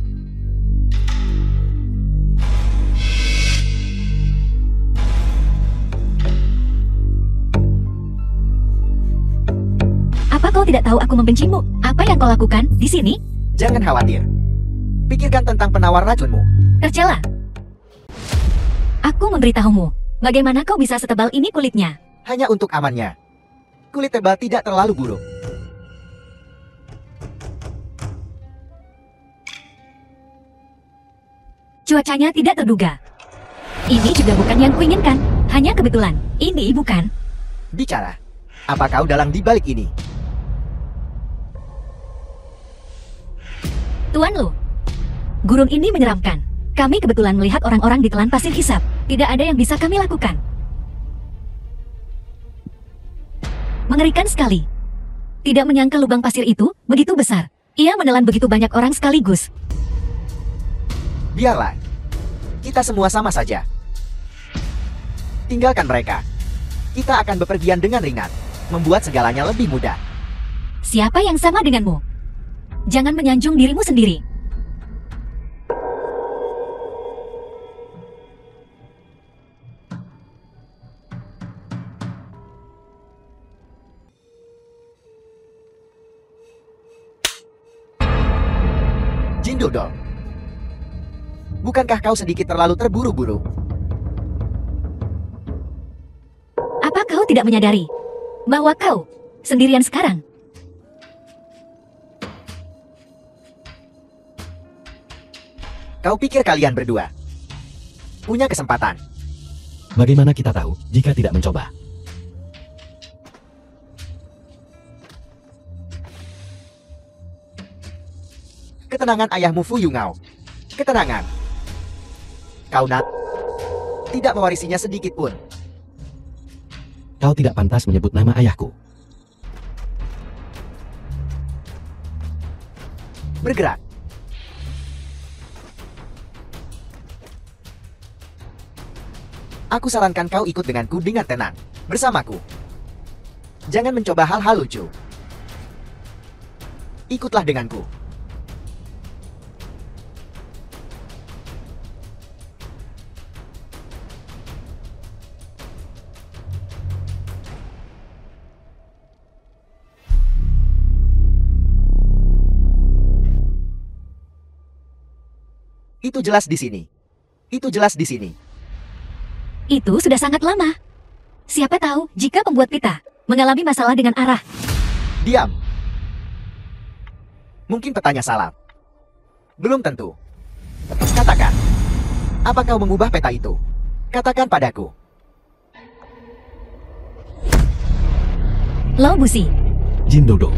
Apa kau tidak tahu aku membencimu? Apa yang kau lakukan di sini? Jangan khawatir. Pikirkan tentang penawar racunmu. Kerjalah. Aku memberitahumu. Bagaimana kau bisa setebal ini kulitnya? Hanya untuk amannya. Kulit tebal tidak terlalu buruk. Cuacanya tidak terduga. Ini juga bukan yang kuinginkan. Hanya kebetulan. Ini bukan. Bicara. Apa kau dalang di balik ini? Tuan Lu. Gurun ini menyeramkan. Kami kebetulan melihat orang-orang ditelan pasir hisap. Tidak ada yang bisa kami lakukan. Mengerikan sekali. Tidak menyangka lubang pasir itu begitu besar. Ia menelan begitu banyak orang sekaligus. Biarlah. Kita semua sama saja. Tinggalkan mereka. Kita akan bepergian dengan ringan. Membuat segalanya lebih mudah. Siapa yang sama denganmu? Jangan menyanjung dirimu sendiri. Jin Dodo. Bukankah kau sedikit terlalu terburu-buru? Apa kau tidak menyadari bahwa kau sendirian sekarang? Kau pikir kalian berdua punya kesempatan? Bagaimana kita tahu jika tidak mencoba? Ketenangan ayahmu Fu Yungao. Ketenangan. Kau nak tidak mewarisinya sedikit pun. Kau tidak pantas menyebut nama ayahku. Bergerak. Aku sarankan kau ikut denganku dengan tenang, bersamaku. Jangan mencoba hal-hal lucu. Ikutlah denganku. Itu jelas di sini. Itu jelas di sini. Itu sudah sangat lama. Siapa tahu jika pembuat pita mengalami masalah dengan arah. Diam. Mungkin petanya salah. Belum tentu. Katakan. Apa kau mengubah peta itu? Katakan padaku. Lao Busi, Jin Dodo.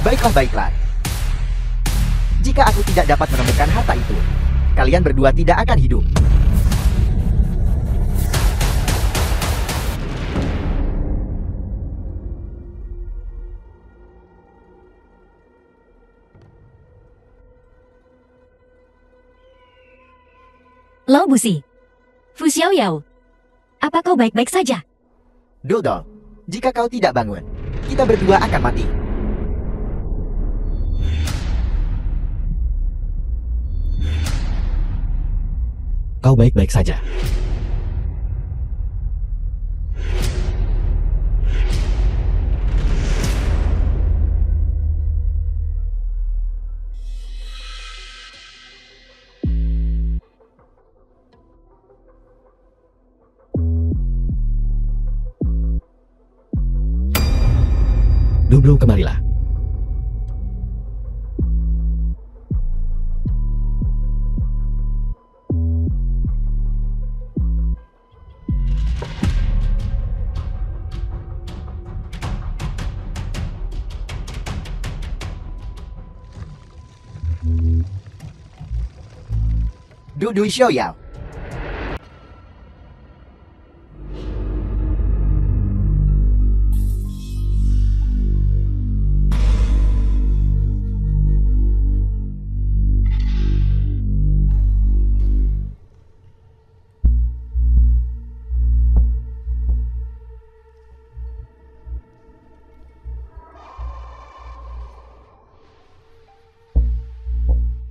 Baiklah, baiklah. Jika aku tidak dapat menemukan harta itu, kalian berdua tidak akan hidup. Lao Busi, Fu Xiaoyao, apa kau baik-baik saja? Dodo, jika kau tidak bangun, kita berdua akan mati. Kau baik-baik saja. Dulu kemarilah. Dudu Xiaoyao.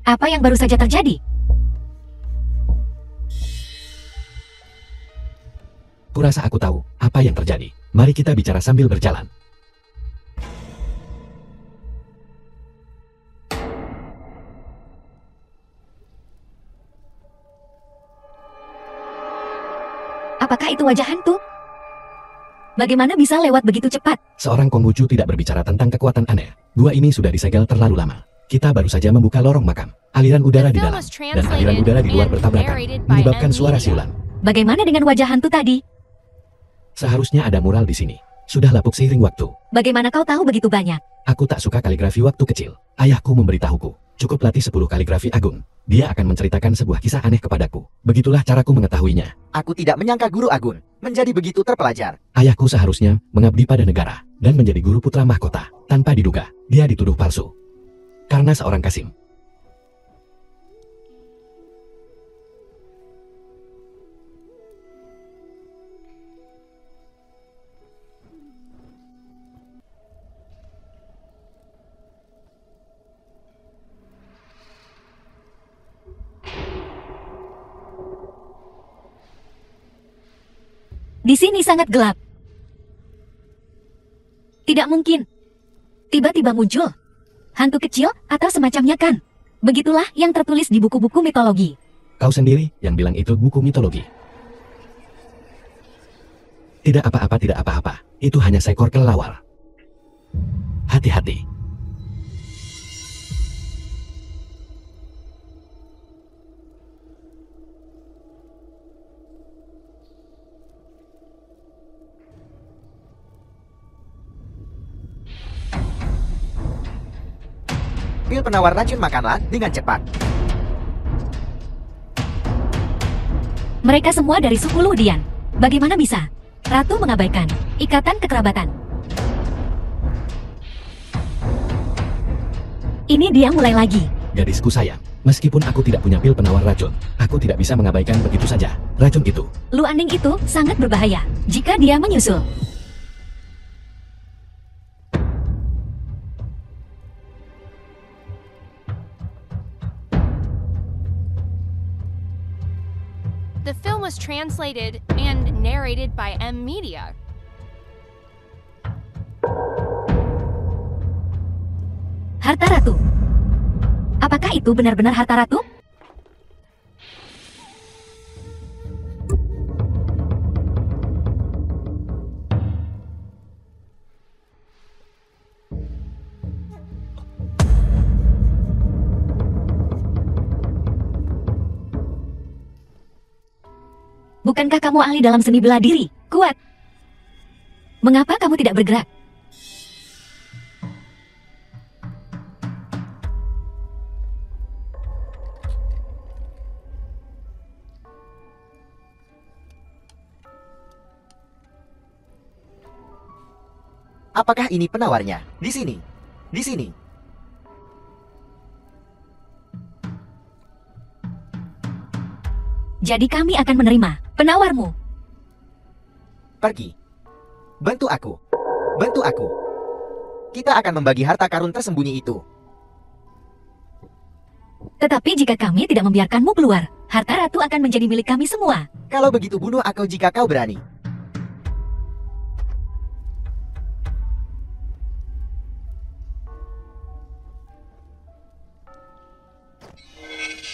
Apa yang baru saja terjadi? Kurasa aku tahu apa yang terjadi. Mari kita bicara sambil berjalan. Apakah itu wajah hantu? Bagaimana bisa lewat begitu cepat? Seorang Konghucu tidak berbicara tentang kekuatan aneh. Gua ini sudah disegel terlalu lama. Kita baru saja membuka lorong makam. Aliran udara di dalam dan aliran udara di luar bertabrakan, menyebabkan suara siulan. Bagaimana dengan wajah hantu tadi? Seharusnya ada mural di sini. Sudah lapuk seiring waktu. Bagaimana kau tahu begitu banyak? Aku tak suka kaligrafi waktu kecil. Ayahku memberitahuku, cukup latih 10 kaligrafi agung. Dia akan menceritakan sebuah kisah aneh kepadaku. Begitulah caraku mengetahuinya. Aku tidak menyangka Guru Agun menjadi begitu terpelajar. Ayahku seharusnya mengabdi pada negara dan menjadi guru putra mahkota. Tanpa diduga, dia dituduh palsu. Karena seorang Kasim. Di sini sangat gelap. Tidak mungkin. Tiba-tiba muncul. hantu kecil, atau semacamnya kan? Begitulah yang tertulis di buku-buku mitologi. Kau sendiri yang bilang itu buku mitologi. Tidak apa-apa, tidak apa-apa. Itu hanya seekor kelelawar. Hati-hati. Pil penawar racun makanlah dengan cepat. Mereka semua dari suku Ludian. Bagaimana bisa? Ratu mengabaikan ikatan kekerabatan. Ini dia mulai lagi. Gadisku sayang, meskipun aku tidak punya pil penawar racun, aku tidak bisa mengabaikan begitu saja racun itu. Lu Aning itu sangat berbahaya jika dia menyusul. The film was translated and narrated by M Media. Harta Ratu. Apakah itu benar-benar harta Ratu? Bukankah kamu ahli dalam seni bela diri? Kuat. Mengapa kamu tidak bergerak? Apakah ini penawarnya? Di sini. Di sini. Jadi kami akan menerima penawarmu. Pergi. Bantu aku. Bantu aku. Kita akan membagi harta karun tersembunyi itu. Tetapi jika kami tidak membiarkanmu keluar, harta Ratu akan menjadi milik kami semua. Kalau begitu bunuh aku jika kau berani.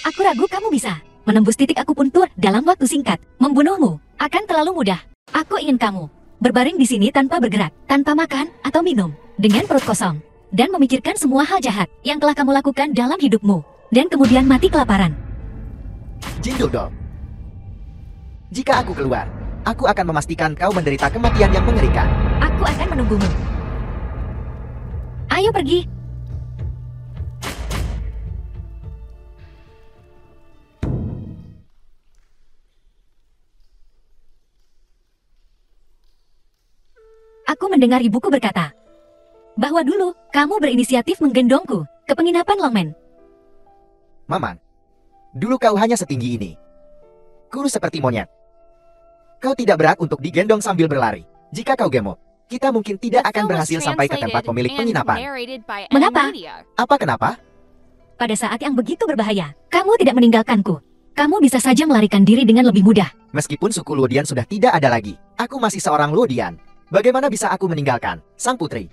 Aku ragu kamu bisa menembus titik akupuntur dalam waktu singkat. Membunuhmu akan terlalu mudah. Aku ingin kamu berbaring di sini tanpa bergerak, tanpa makan atau minum, dengan perut kosong, dan memikirkan semua hal jahat yang telah kamu lakukan dalam hidupmu, dan kemudian mati kelaparan. Jin Dodo. Jika aku keluar, aku akan memastikan kau menderita kematian yang mengerikan. Aku akan menunggumu. Ayo pergi. Aku mendengar ibuku berkata bahwa dulu kamu berinisiatif menggendongku ke penginapan Longmen. Maman, dulu kau hanya setinggi ini. Kurus seperti monyet. Kau tidak berhak untuk digendong sambil berlari. Jika kau gemuk, kita mungkin tidak The akan film was berhasil sampai ke tempat translated pemilik and penginapan. narrated by M Mengapa? Media. Apa kenapa? Pada saat yang begitu berbahaya, kamu tidak meninggalkanku. Kamu bisa saja melarikan diri dengan lebih mudah. Meskipun suku Luodian sudah tidak ada lagi, aku masih seorang Luodian. Bagaimana bisa aku meninggalkan sang putri?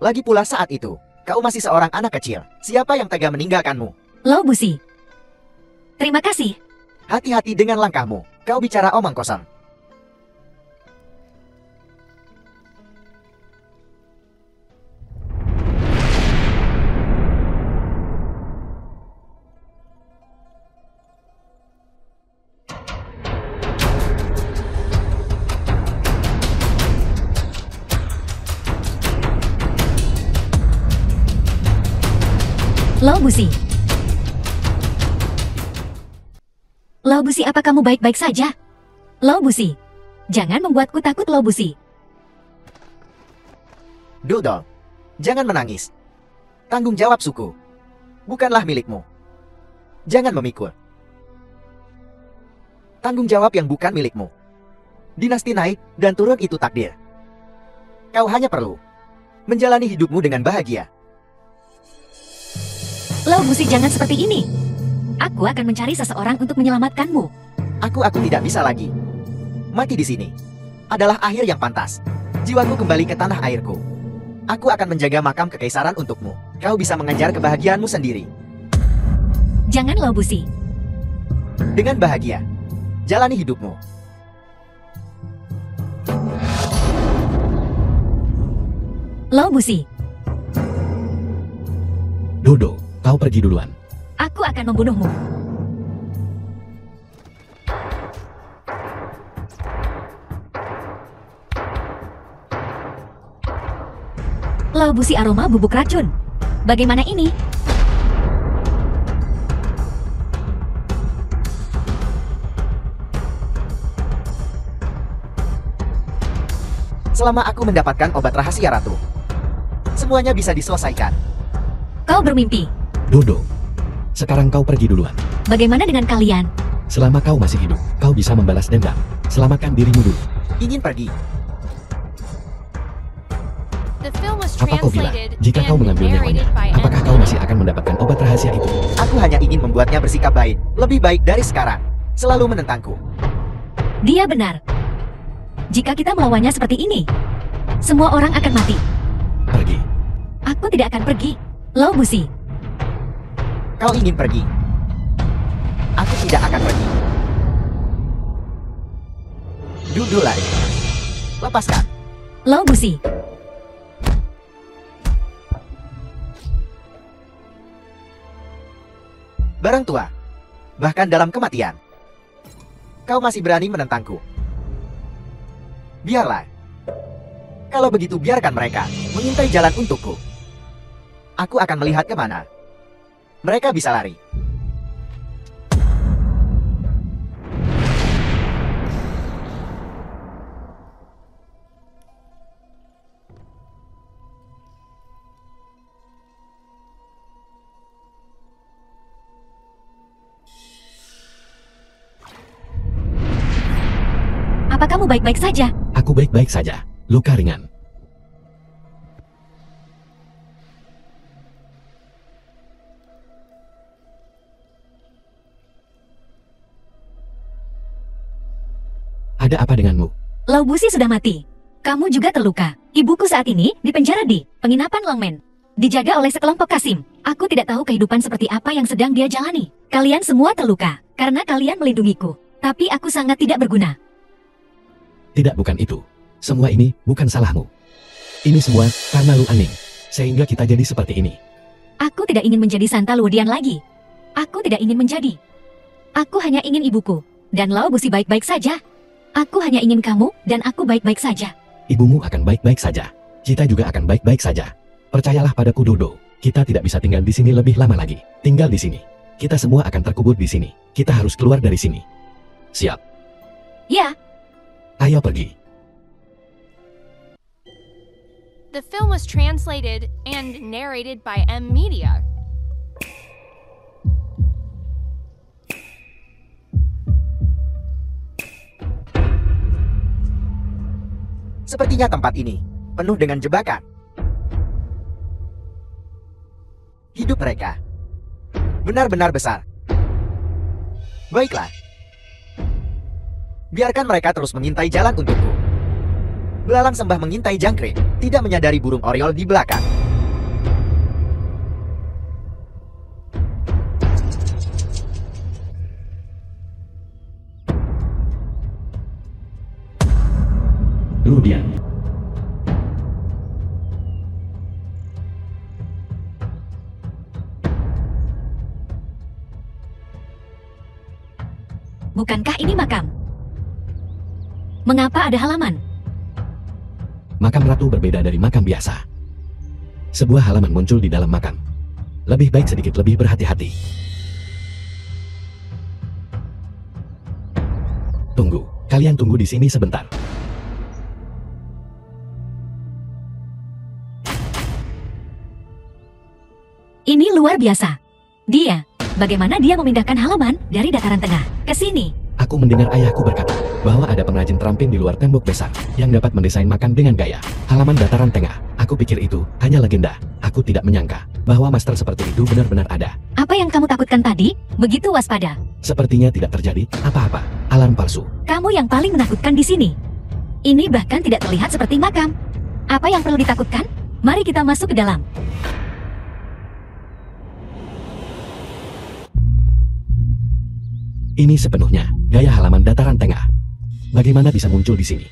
Lagi pula saat itu, kau masih seorang anak kecil. Siapa yang tega meninggalkanmu? Lau Busi. Terima kasih. Hati-hati dengan langkahmu. Kau bicara omong kosong. Lau Busi. Lau Busi, apa kamu baik-baik saja? Lau Busi. Jangan membuatku takut, Lau Busi. Dodo, jangan menangis. Tanggung jawab suku bukanlah milikmu. Jangan memikul. Tanggung jawab yang bukan milikmu. Dinasti naik dan turun itu takdir. Kau hanya perlu menjalani hidupmu dengan bahagia. Lau Busi, jangan seperti ini. Aku akan mencari seseorang untuk menyelamatkanmu. Aku tidak bisa lagi. Mati di sini adalah akhir yang pantas. Jiwaku kembali ke tanah airku. Aku akan menjaga makam kekaisaran untukmu. kau bisa mengejar kebahagiaanmu sendiri. Jangan Lao Busi. Dengan bahagia, jalani hidupmu. Lao Busi, Dodo, kau pergi duluan. aku akan membunuhmu. Lao Busi aroma bubuk racun. Bagaimana ini? Selama aku mendapatkan obat rahasia ratu, semuanya bisa diselesaikan. Kau bermimpi. Dodo, sekarang kau pergi duluan. Bagaimana dengan kalian? Selama kau masih hidup, kau bisa membalas dendam. Selamatkan dirimu dulu. Ingin pergi. The film was Apa kau bilang, translated jika kau and mengambil nyawanya, narrated by apakah M. kau masih akan mendapatkan obat rahasia itu? Aku hanya ingin membuatnya bersikap baik, lebih baik dari sekarang. Selalu menentangku. Dia benar. Jika kita melawannya seperti ini, semua orang akan mati. Pergi. Aku tidak akan pergi. Lao Busi, Kau ingin pergi. Aku tidak akan pergi. Duduk lari. Lepaskan. Lao Busi. Barang tua. Bahkan dalam kematian. Kau masih berani menentangku. Biarlah. Kalau begitu biarkan mereka mengintai jalan untukku. Aku akan melihat kemana. Mereka bisa lari. Apa kamu baik-baik saja? Aku baik-baik saja. Luka ringan. Ada apa denganmu? Lao Busi sudah mati. Kamu juga terluka. Ibuku saat ini di penjara di penginapan Longmen. Dijaga oleh sekelompok Kasim. Aku tidak tahu kehidupan seperti apa yang sedang dia jalani. Kalian semua terluka karena kalian melindungiku. Tapi aku sangat tidak berguna. Tidak, bukan itu. Semua ini bukan salahmu. Ini semua karena Lu Aning. Sehingga kita jadi seperti ini. Aku tidak ingin menjadi Santa Luodian lagi. Aku tidak ingin menjadi. Aku hanya ingin ibuku. Dan Lao Busi baik-baik saja. Aku hanya ingin kamu dan aku baik-baik saja. Ibumu akan baik-baik saja. Kita juga akan baik-baik saja. Percayalah padaku, Dodo. Kita tidak bisa tinggal di sini lebih lama lagi. Tinggal di sini. Kita semua akan terkubur di sini. Kita harus keluar dari sini. Siap. Ya, Ayo pergi. The film was translated and narrated by M Media. Sepertinya tempat ini penuh dengan jebakan. Hidup mereka benar-benar besar. Baiklah. Biarkan mereka terus mengintai jalan untukku. Belalang sembah mengintai jangkrik, tidak menyadari burung oriol di belakang. Luodian. bukankah ini makam? Mengapa ada halaman? Makam ratu berbeda dari makam biasa. Sebuah halaman muncul di dalam makam. Lebih baik sedikit lebih berhati-hati. Tunggu, kalian tunggu di sini sebentar. Ini luar biasa. Dia, bagaimana dia memindahkan halaman dari dataran tengah ke sini? Aku mendengar ayahku berkata bahwa ada pengrajin terampil di luar tembok besar yang dapat mendesain makam dengan gaya halaman dataran tengah. Aku pikir itu hanya legenda. Aku tidak menyangka bahwa master seperti itu benar-benar ada. Apa yang kamu takutkan tadi? Begitu waspada. Sepertinya tidak terjadi apa-apa. Alarm palsu. Kamu yang paling menakutkan di sini. Ini bahkan tidak terlihat seperti makam. Apa yang perlu ditakutkan? Mari kita masuk ke dalam. Ini sepenuhnya gaya halaman dataran tengah. Bagaimana bisa muncul di sini?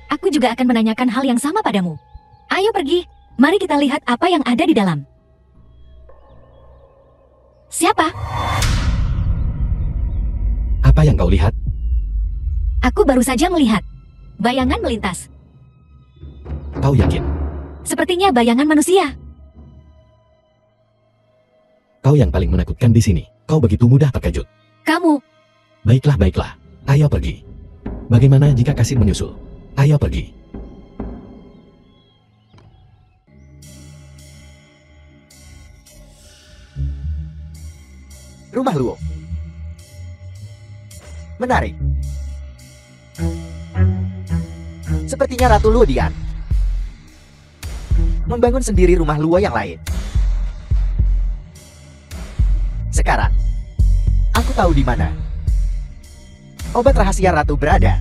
Aku juga akan menanyakan hal yang sama padamu. Ayo pergi, mari kita lihat apa yang ada di dalam. Siapa? Apa yang kau lihat? Aku baru saja melihat. Bayangan melintas. Kau yakin? Sepertinya bayangan manusia. Kau yang paling menakutkan di sini. Kau begitu mudah terkejut. Kamu, Baiklah, baiklah. Ayo pergi. Bagaimana jika kasir menyusul? Ayo pergi. Rumah Luo. Menarik. Sepertinya Ratu Luodian membangun sendiri rumah Luo yang lain. Sekarang, aku tahu di mana obat rahasia Ratu berada.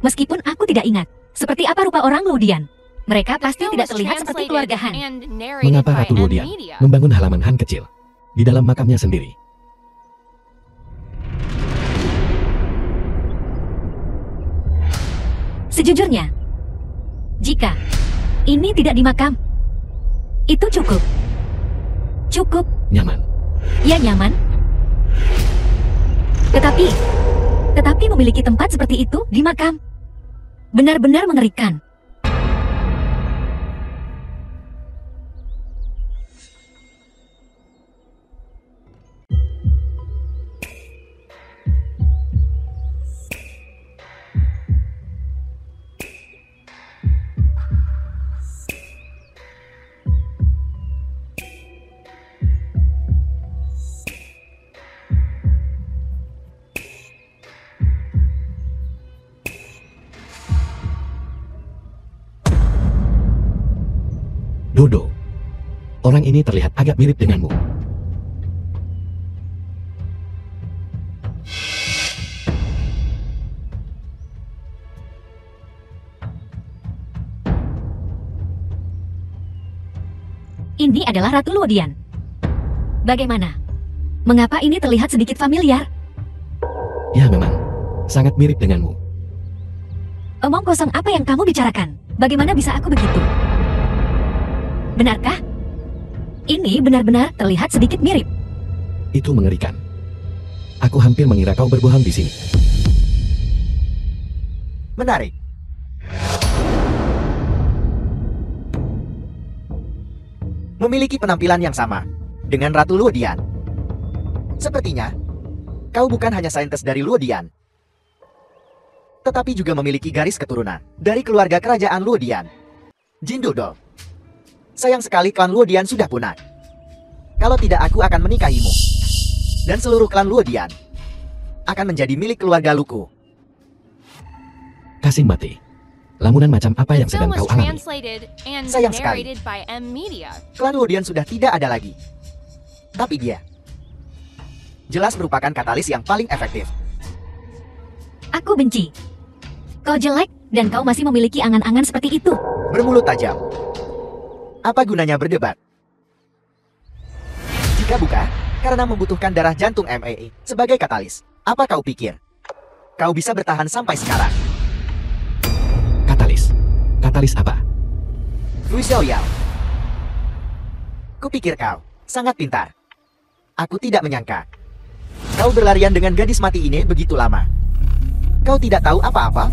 meskipun aku tidak ingat, seperti apa rupa orang Luodian. Mereka The pasti film tidak was terlihat seperti translated keluarga Han. and narrated Mengapa by Ratu M Luodian Media. membangun halaman Han kecil di dalam makamnya sendiri? Sejujurnya, jika ini tidak di makam, itu cukup. Cukup, Nyaman. ya nyaman. Tetapi memiliki tempat seperti itu di makam. Benar-benar mengerikan. Dodo. Orang ini terlihat agak mirip denganmu. Ini adalah Ratu Luodian. Bagaimana? Mengapa ini terlihat sedikit familiar? Ya memang, sangat mirip denganmu. Omong kosong apa yang kamu bicarakan? Bagaimana bisa aku begitu? Benarkah? Ini benar-benar terlihat sedikit mirip. Itu mengerikan. Aku hampir mengira kau berbohong di sini. Menarik. Memiliki penampilan yang sama dengan Ratu Luodian. Sepertinya, kau bukan hanya saintis dari Luodian, tetapi juga memiliki garis keturunan dari keluarga kerajaan Luodian. Jin Dodo. Sayang sekali klan Luodian sudah punah. Kalau tidak, aku akan menikahimu. Dan seluruh klan Luodian akan menjadi milik keluarga Luku. Kasih mati. Lamunan macam apa The yang sedang film was kau alami? translated and Sayang sekali. narrated by M Media. Klan Luodian sudah tidak ada lagi. Tapi dia jelas merupakan katalis yang paling efektif. Aku benci. Kau jelek, dan kau masih memiliki angan-angan seperti itu. Bermulut tajam. Apa gunanya berdebat? Jika bukan karena membutuhkan darah jantung MAE sebagai katalis, apa kau pikir kau bisa bertahan sampai sekarang? Katalis. Katalis apa? Wu Xiaoyao. Kupikir kau sangat pintar. Aku tidak menyangka kau berlarian dengan gadis mati ini begitu lama. Kau tidak tahu apa-apa?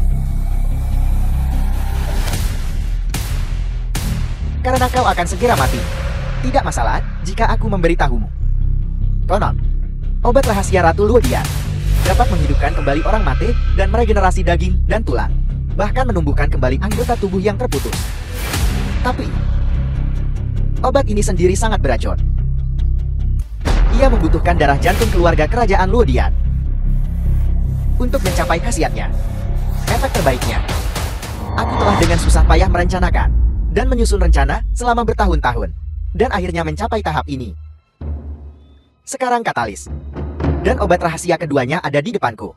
Karena kau akan segera mati. Tidak masalah jika aku memberitahumu. Konon, obat rahasia Ratu Luodian dapat menghidupkan kembali orang mati dan meregenerasi daging dan tulang, bahkan menumbuhkan kembali anggota tubuh yang terputus. Tapi, obat ini sendiri sangat beracun. Ia membutuhkan darah jantung keluarga kerajaan Luodian untuk mencapai khasiatnya. Efek terbaiknya, aku telah dengan susah payah merencanakan dan menyusun rencana selama bertahun-tahun, dan akhirnya mencapai tahap ini. Sekarang katalis, dan obat rahasia keduanya ada di depanku.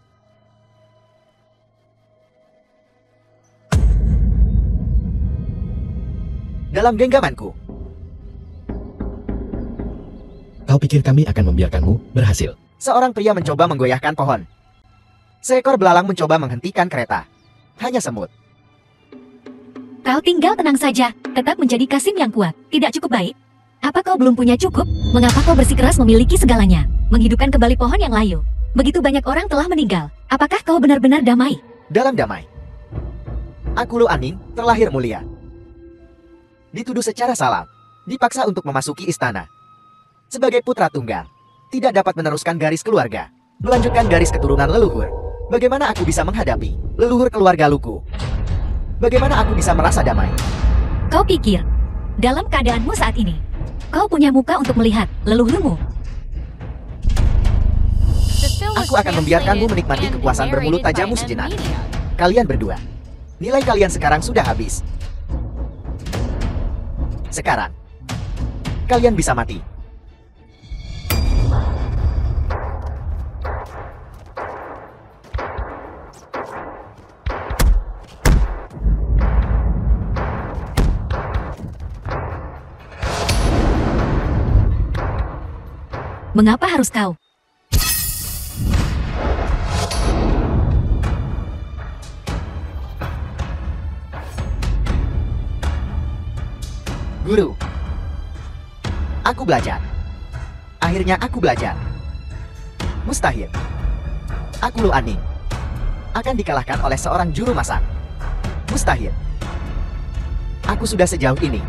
dalam genggamanku. Kau pikir kami akan membiarkanmu berhasil? Seorang pria mencoba menggoyahkan pohon. Seekor belalang mencoba menghentikan kereta. Hanya semut. Kau tinggal tenang saja, tetap menjadi Kasim yang kuat. Tidak cukup baik? Apa kau belum punya cukup? Mengapa kau bersikeras memiliki segalanya? Menghidupkan kembali pohon yang layu. Begitu banyak orang telah meninggal. Apakah kau benar-benar damai? Dalam damai. Aku Lu Aning, terlahir mulia. Dituduh secara salah. Dipaksa untuk memasuki istana. Sebagai putra tunggal. Tidak dapat meneruskan garis keluarga. Melanjutkan garis keturunan leluhur. Bagaimana aku bisa menghadapi leluhur keluarga Luku? Bagaimana aku bisa merasa damai? Kau pikir, dalam keadaanmu saat ini, kau punya muka untuk melihat leluhurmu? The film was Aku akan membiarkanmu translated menikmati and kekuasaan bermulut narrated by tajammu M sejenak. Media. Kalian berdua. Nilai kalian sekarang sudah habis. Sekarang, kalian bisa mati. Mengapa harus kau? Guru. Aku belajar. Akhirnya aku belajar. Mustahil. Aku Lu Aning akan dikalahkan oleh seorang juru masak. Mustahil. Aku sudah sejauh ini.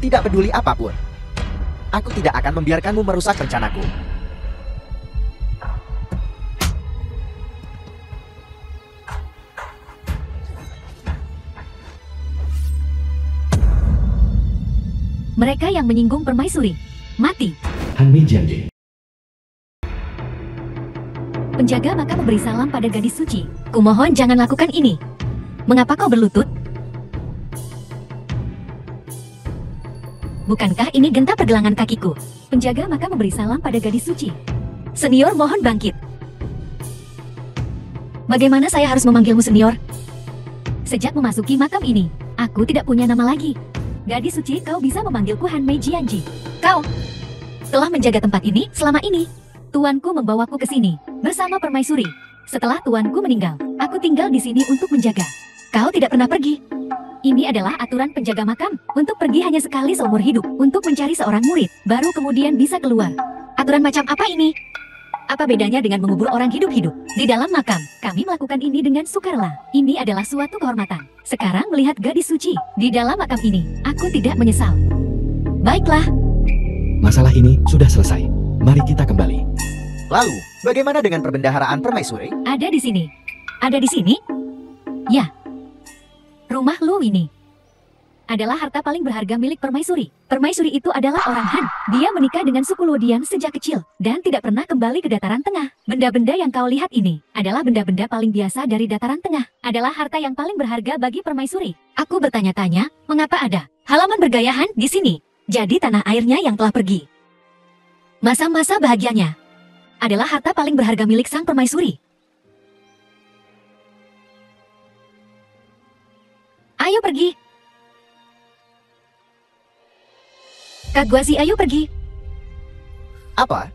Tidak peduli apapun. Aku tidak akan membiarkanmu merusak rencanaku. Mereka yang menyinggung permaisuri, mati. Hanmi Jianjing. Penjaga maka memberi salam pada gadis suci. Kumohon jangan lakukan ini. Mengapa kau berlutut? Bukankah ini genta pergelangan kakiku? Penjaga maka memberi salam pada gadis suci. Senior mohon bangkit. Bagaimana saya harus memanggilmu senior? Sejak memasuki makam ini, aku tidak punya nama lagi. Gadis suci, kau bisa memanggilku Hanmei Jianji. Kau telah menjaga tempat ini selama ini. Tuanku membawaku ke sini bersama permaisuri. Setelah tuanku meninggal, aku tinggal di sini untuk menjaga. Kau tidak pernah pergi. Ini adalah aturan penjaga makam, untuk pergi hanya sekali seumur hidup, untuk mencari seorang murid, baru kemudian bisa keluar. Aturan macam apa ini? Apa bedanya dengan mengubur orang hidup-hidup? Di dalam makam, kami melakukan ini dengan sukarela. Ini adalah suatu kehormatan. Sekarang melihat gadis suci, di dalam makam ini, aku tidak menyesal. Baiklah, Masalah ini sudah selesai. Mari kita kembali. Lalu, bagaimana dengan perbendaharaan permaisuri? ada di sini. Ada di sini? Ya. Rumah Lu ini adalah harta paling berharga milik permaisuri. Permaisuri itu adalah orang Han. Dia menikah dengan suku Luodian sejak kecil dan tidak pernah kembali ke dataran tengah. Benda-benda yang kau lihat ini adalah benda-benda paling biasa dari dataran tengah. Adalah harta yang paling berharga bagi permaisuri. Aku bertanya-tanya, mengapa ada halaman bergayahan di sini? Jadi tanah airnya yang telah pergi. Masa-masa bahagianya adalah harta paling berharga milik sang permaisuri. Ayo pergi. Kak Guazi, ayo pergi. Apa?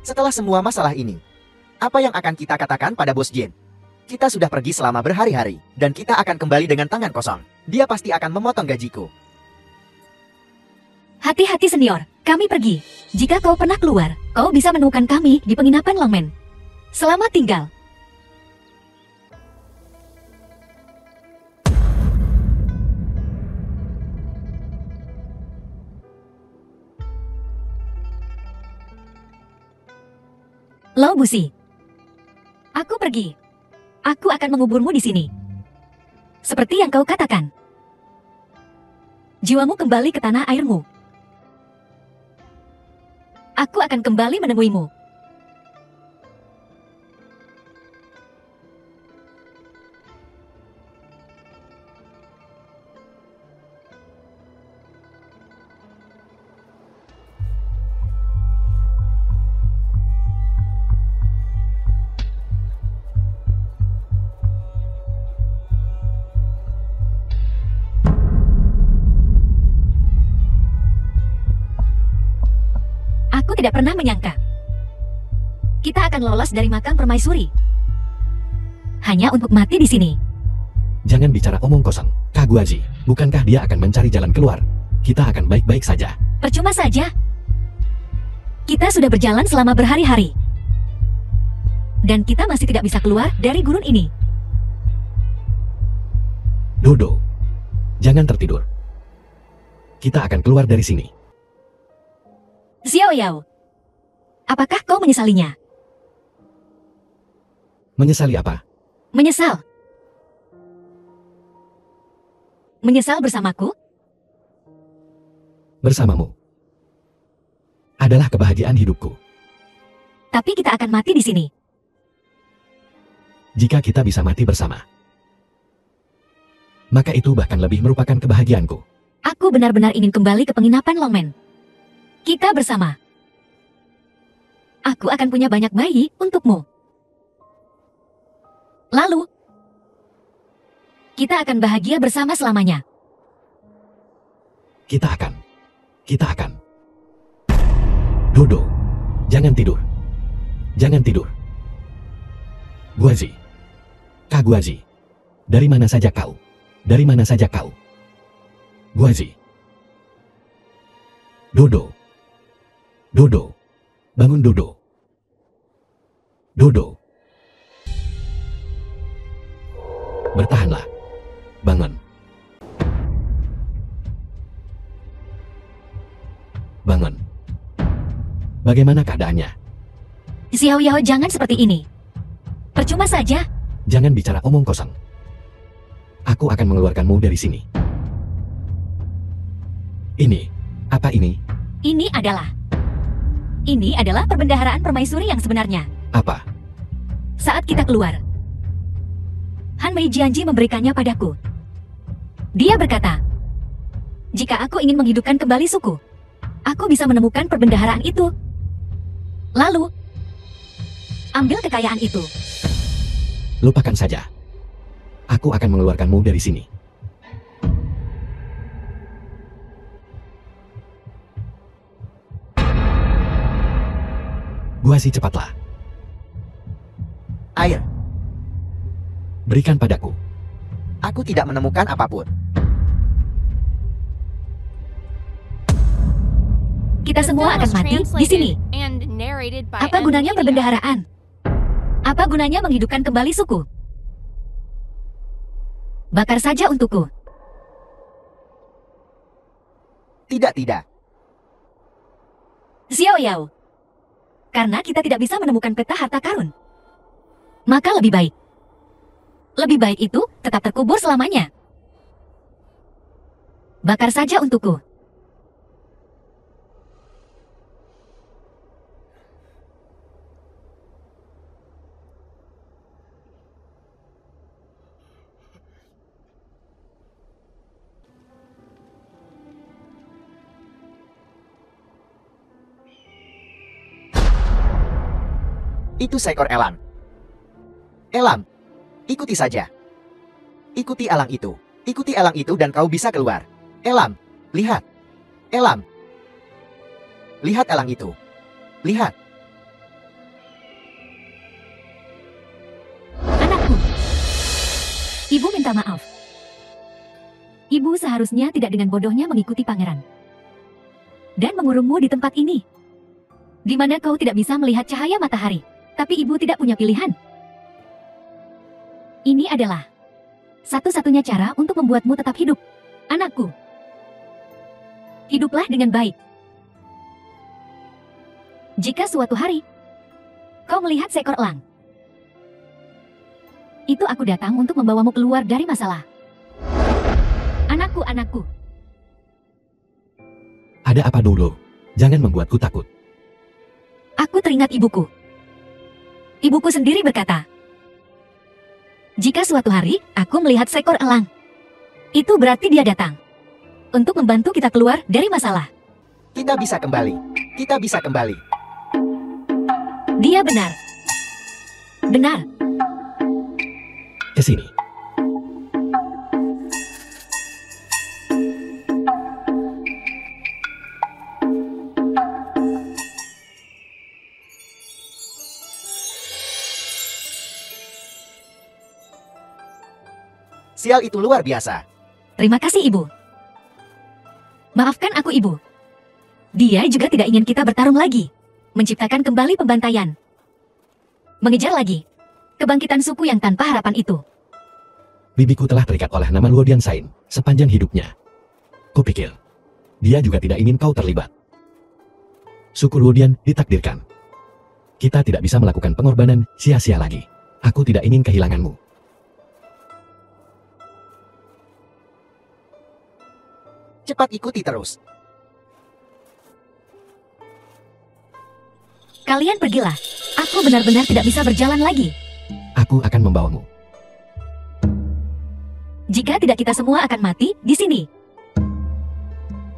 Setelah semua masalah ini, apa yang akan kita katakan pada Bos Jin? Kita sudah pergi selama berhari-hari, dan kita akan kembali dengan tangan kosong. Dia pasti akan memotong gajiku. Hati-hati senior, kami pergi. Jika kau pernah keluar, kau bisa menemukan kami di penginapan Longmen. Selamat tinggal. Lau Busi. Aku pergi. Aku akan menguburmu di sini. Seperti yang kau katakan. Jiwamu kembali ke tanah airmu. Aku akan kembali menemuimu. tidak pernah menyangka kita akan lolos dari makam permaisuri. Hanya untuk mati di sini. Jangan bicara omong kosong. Kaguaji, bukankah dia akan mencari jalan keluar? Kita akan baik-baik saja. Percuma saja. Kita sudah berjalan selama berhari-hari. Dan kita masih tidak bisa keluar dari gurun ini. Dodo, jangan tertidur. Kita akan keluar dari sini. Xiao Yao, apakah kau menyesalinya? Menyesali apa? Menyesal. Menyesal bersamaku? Bersamamu adalah kebahagiaan hidupku. Tapi kita akan mati di sini. Jika kita bisa mati bersama, maka itu bahkan lebih merupakan kebahagiaanku. Aku benar-benar ingin kembali ke penginapan Longmen. Kita bersama. Aku akan punya banyak bayi untukmu. Lalu, kita akan bahagia bersama selamanya. Kita akan. Dodo, jangan tidur. Jangan tidur. Guazi, Kaguaji, dari mana saja kau? Dari mana saja kau? Guazi. Dodo. Dodo. Bangun Dodo. Dodo. Bertahanlah. Bangun. Bangun. Bagaimana keadaannya? Xiao Yao, jangan seperti ini. Percuma saja. Jangan bicara omong kosong. Aku akan mengeluarkanmu dari sini. Ini, apa ini? Ini adalah perbendaharaan permaisuri yang sebenarnya. Apa? Saat kita keluar, Han Mei Jianji memberikannya padaku. Dia berkata, jika aku ingin menghidupkan kembali suku, aku bisa menemukan perbendaharaan itu. Lalu, ambil kekayaan itu. Lupakan saja. Aku akan mengeluarkanmu dari sini. Guazi, cepatlah. Air. Berikan padaku. Aku tidak menemukan apapun. Kita The semua film akan was mati di translated sini. and narrated by Apa M gunanya Media. perbendaharaan? Apa gunanya menghidupkan kembali suku? Bakar saja untukku. Tidak, tidak. Xiao Yao. Karena kita tidak bisa menemukan peta harta karun. Maka lebih baik. Lebih baik itu tetap terkubur selamanya. Bakar saja untukku. Itu seekor elang. Elang, ikuti saja. Ikuti elang itu. Ikuti elang itu dan kau bisa keluar. Elang, lihat. Elang. Lihat elang itu. Lihat. Anakku. Ibu minta maaf. Ibu seharusnya tidak dengan bodohnya mengikuti pangeran. Dan mengurungmu di tempat ini. Di mana kau tidak bisa melihat cahaya matahari. Tapi ibu tidak punya pilihan. Ini adalah satu-satunya cara untuk membuatmu tetap hidup. Anakku. Hiduplah dengan baik. Jika suatu hari kau melihat seekor elang, itu aku datang untuk membawamu keluar dari masalah. Anakku, anakku. Ada apa dulu? Jangan membuatku takut. Aku teringat ibuku. Ibuku sendiri berkata, jika suatu hari aku melihat seekor elang, itu berarti dia datang untuk membantu kita keluar dari masalah. Kita bisa kembali. Kita bisa kembali. Dia benar. Benar. Ke sini. Sial itu luar biasa. Terima kasih, Ibu. Maafkan aku, Ibu. Dia juga tidak ingin kita bertarung lagi. Menciptakan kembali pembantaian. Mengejar lagi. Kebangkitan suku yang tanpa harapan itu. Bibiku telah terikat oleh nama Luodian Sain sepanjang hidupnya. Kupikir, dia juga tidak ingin kau terlibat. Suku Luodian ditakdirkan. Kita tidak bisa melakukan pengorbanan sia-sia lagi. Aku tidak ingin kehilanganmu. Cepat ikuti terus. Kalian pergilah. Aku benar-benar tidak bisa berjalan lagi. Aku akan membawamu. Jika tidak, kita semua akan mati di sini.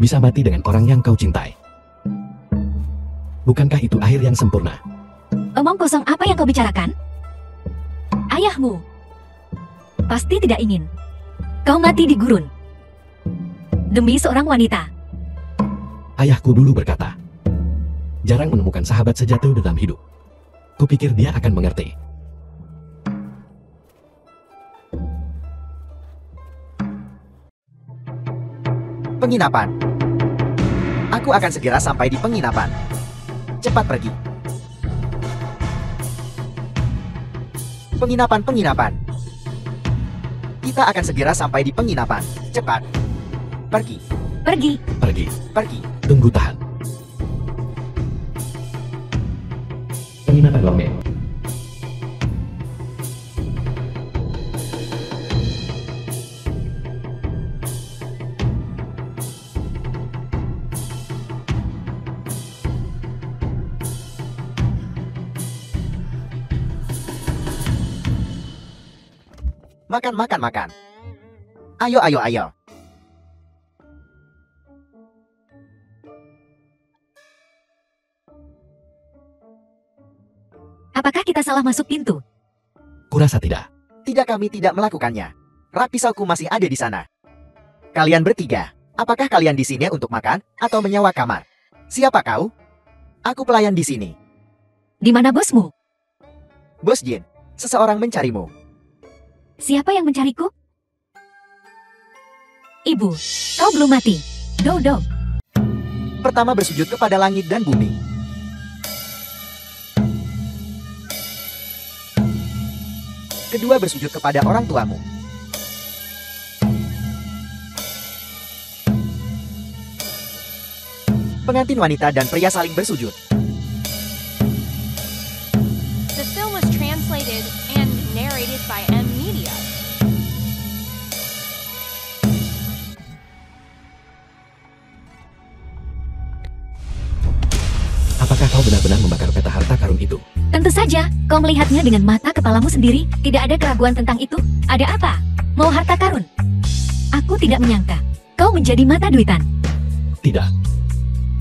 Bisa mati dengan orang yang kau cintai. Bukankah itu akhir yang sempurna? Omong kosong apa yang kau bicarakan? Ayahmu pasti tidak ingin kau mati di gurun. Demi seorang wanita. Ayahku dulu berkata, jarang menemukan sahabat sejati dalam hidup. Kupikir dia akan mengerti. Penginapan. Aku akan segera sampai di penginapan. Cepat pergi. Penginapan. Kita akan segera sampai di penginapan. Cepat. Pergi. Pergi. Pergi. Tunggu tahan. Penginapan Longme. Makan. Ayo. Apakah kita salah masuk pintu? Kurasa tidak. Tidak, kami tidak melakukannya. Rak pisauku masih ada di sana. Kalian bertiga, apakah kalian di sini untuk makan atau menyewa kamar? Siapa kau? Aku pelayan di sini. Di mana bosmu? Bos Jin, seseorang mencarimu. Siapa yang mencariku? Ibu, kau belum mati. Do. Pertama bersujud kepada langit dan bumi. Kedua bersujud kepada orang tuamu. Pengantin wanita dan pria saling bersujud. The film was translated and narrated by M Media. Apakah kau benar-benar membakar peta harta karun itu? Tentu saja, kau melihatnya dengan mata kepalamu sendiri. Tidak ada keraguan tentang itu. Ada apa? Mau harta karun? Aku tidak menyangka kau menjadi mata duitan. Tidak.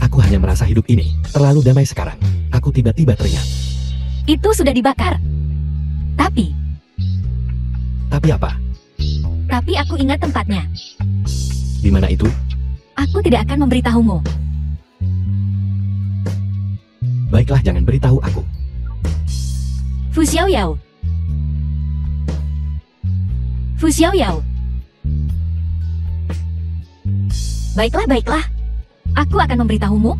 Aku hanya merasa hidup ini terlalu damai sekarang. Aku tiba-tiba teringat. Itu sudah dibakar. Tapi apa? Tapi aku ingat tempatnya. Di mana itu? Aku tidak akan memberitahumu. Baiklah, jangan beritahu aku. Fu Xiaoyao. Baiklah. Aku akan memberitahumu.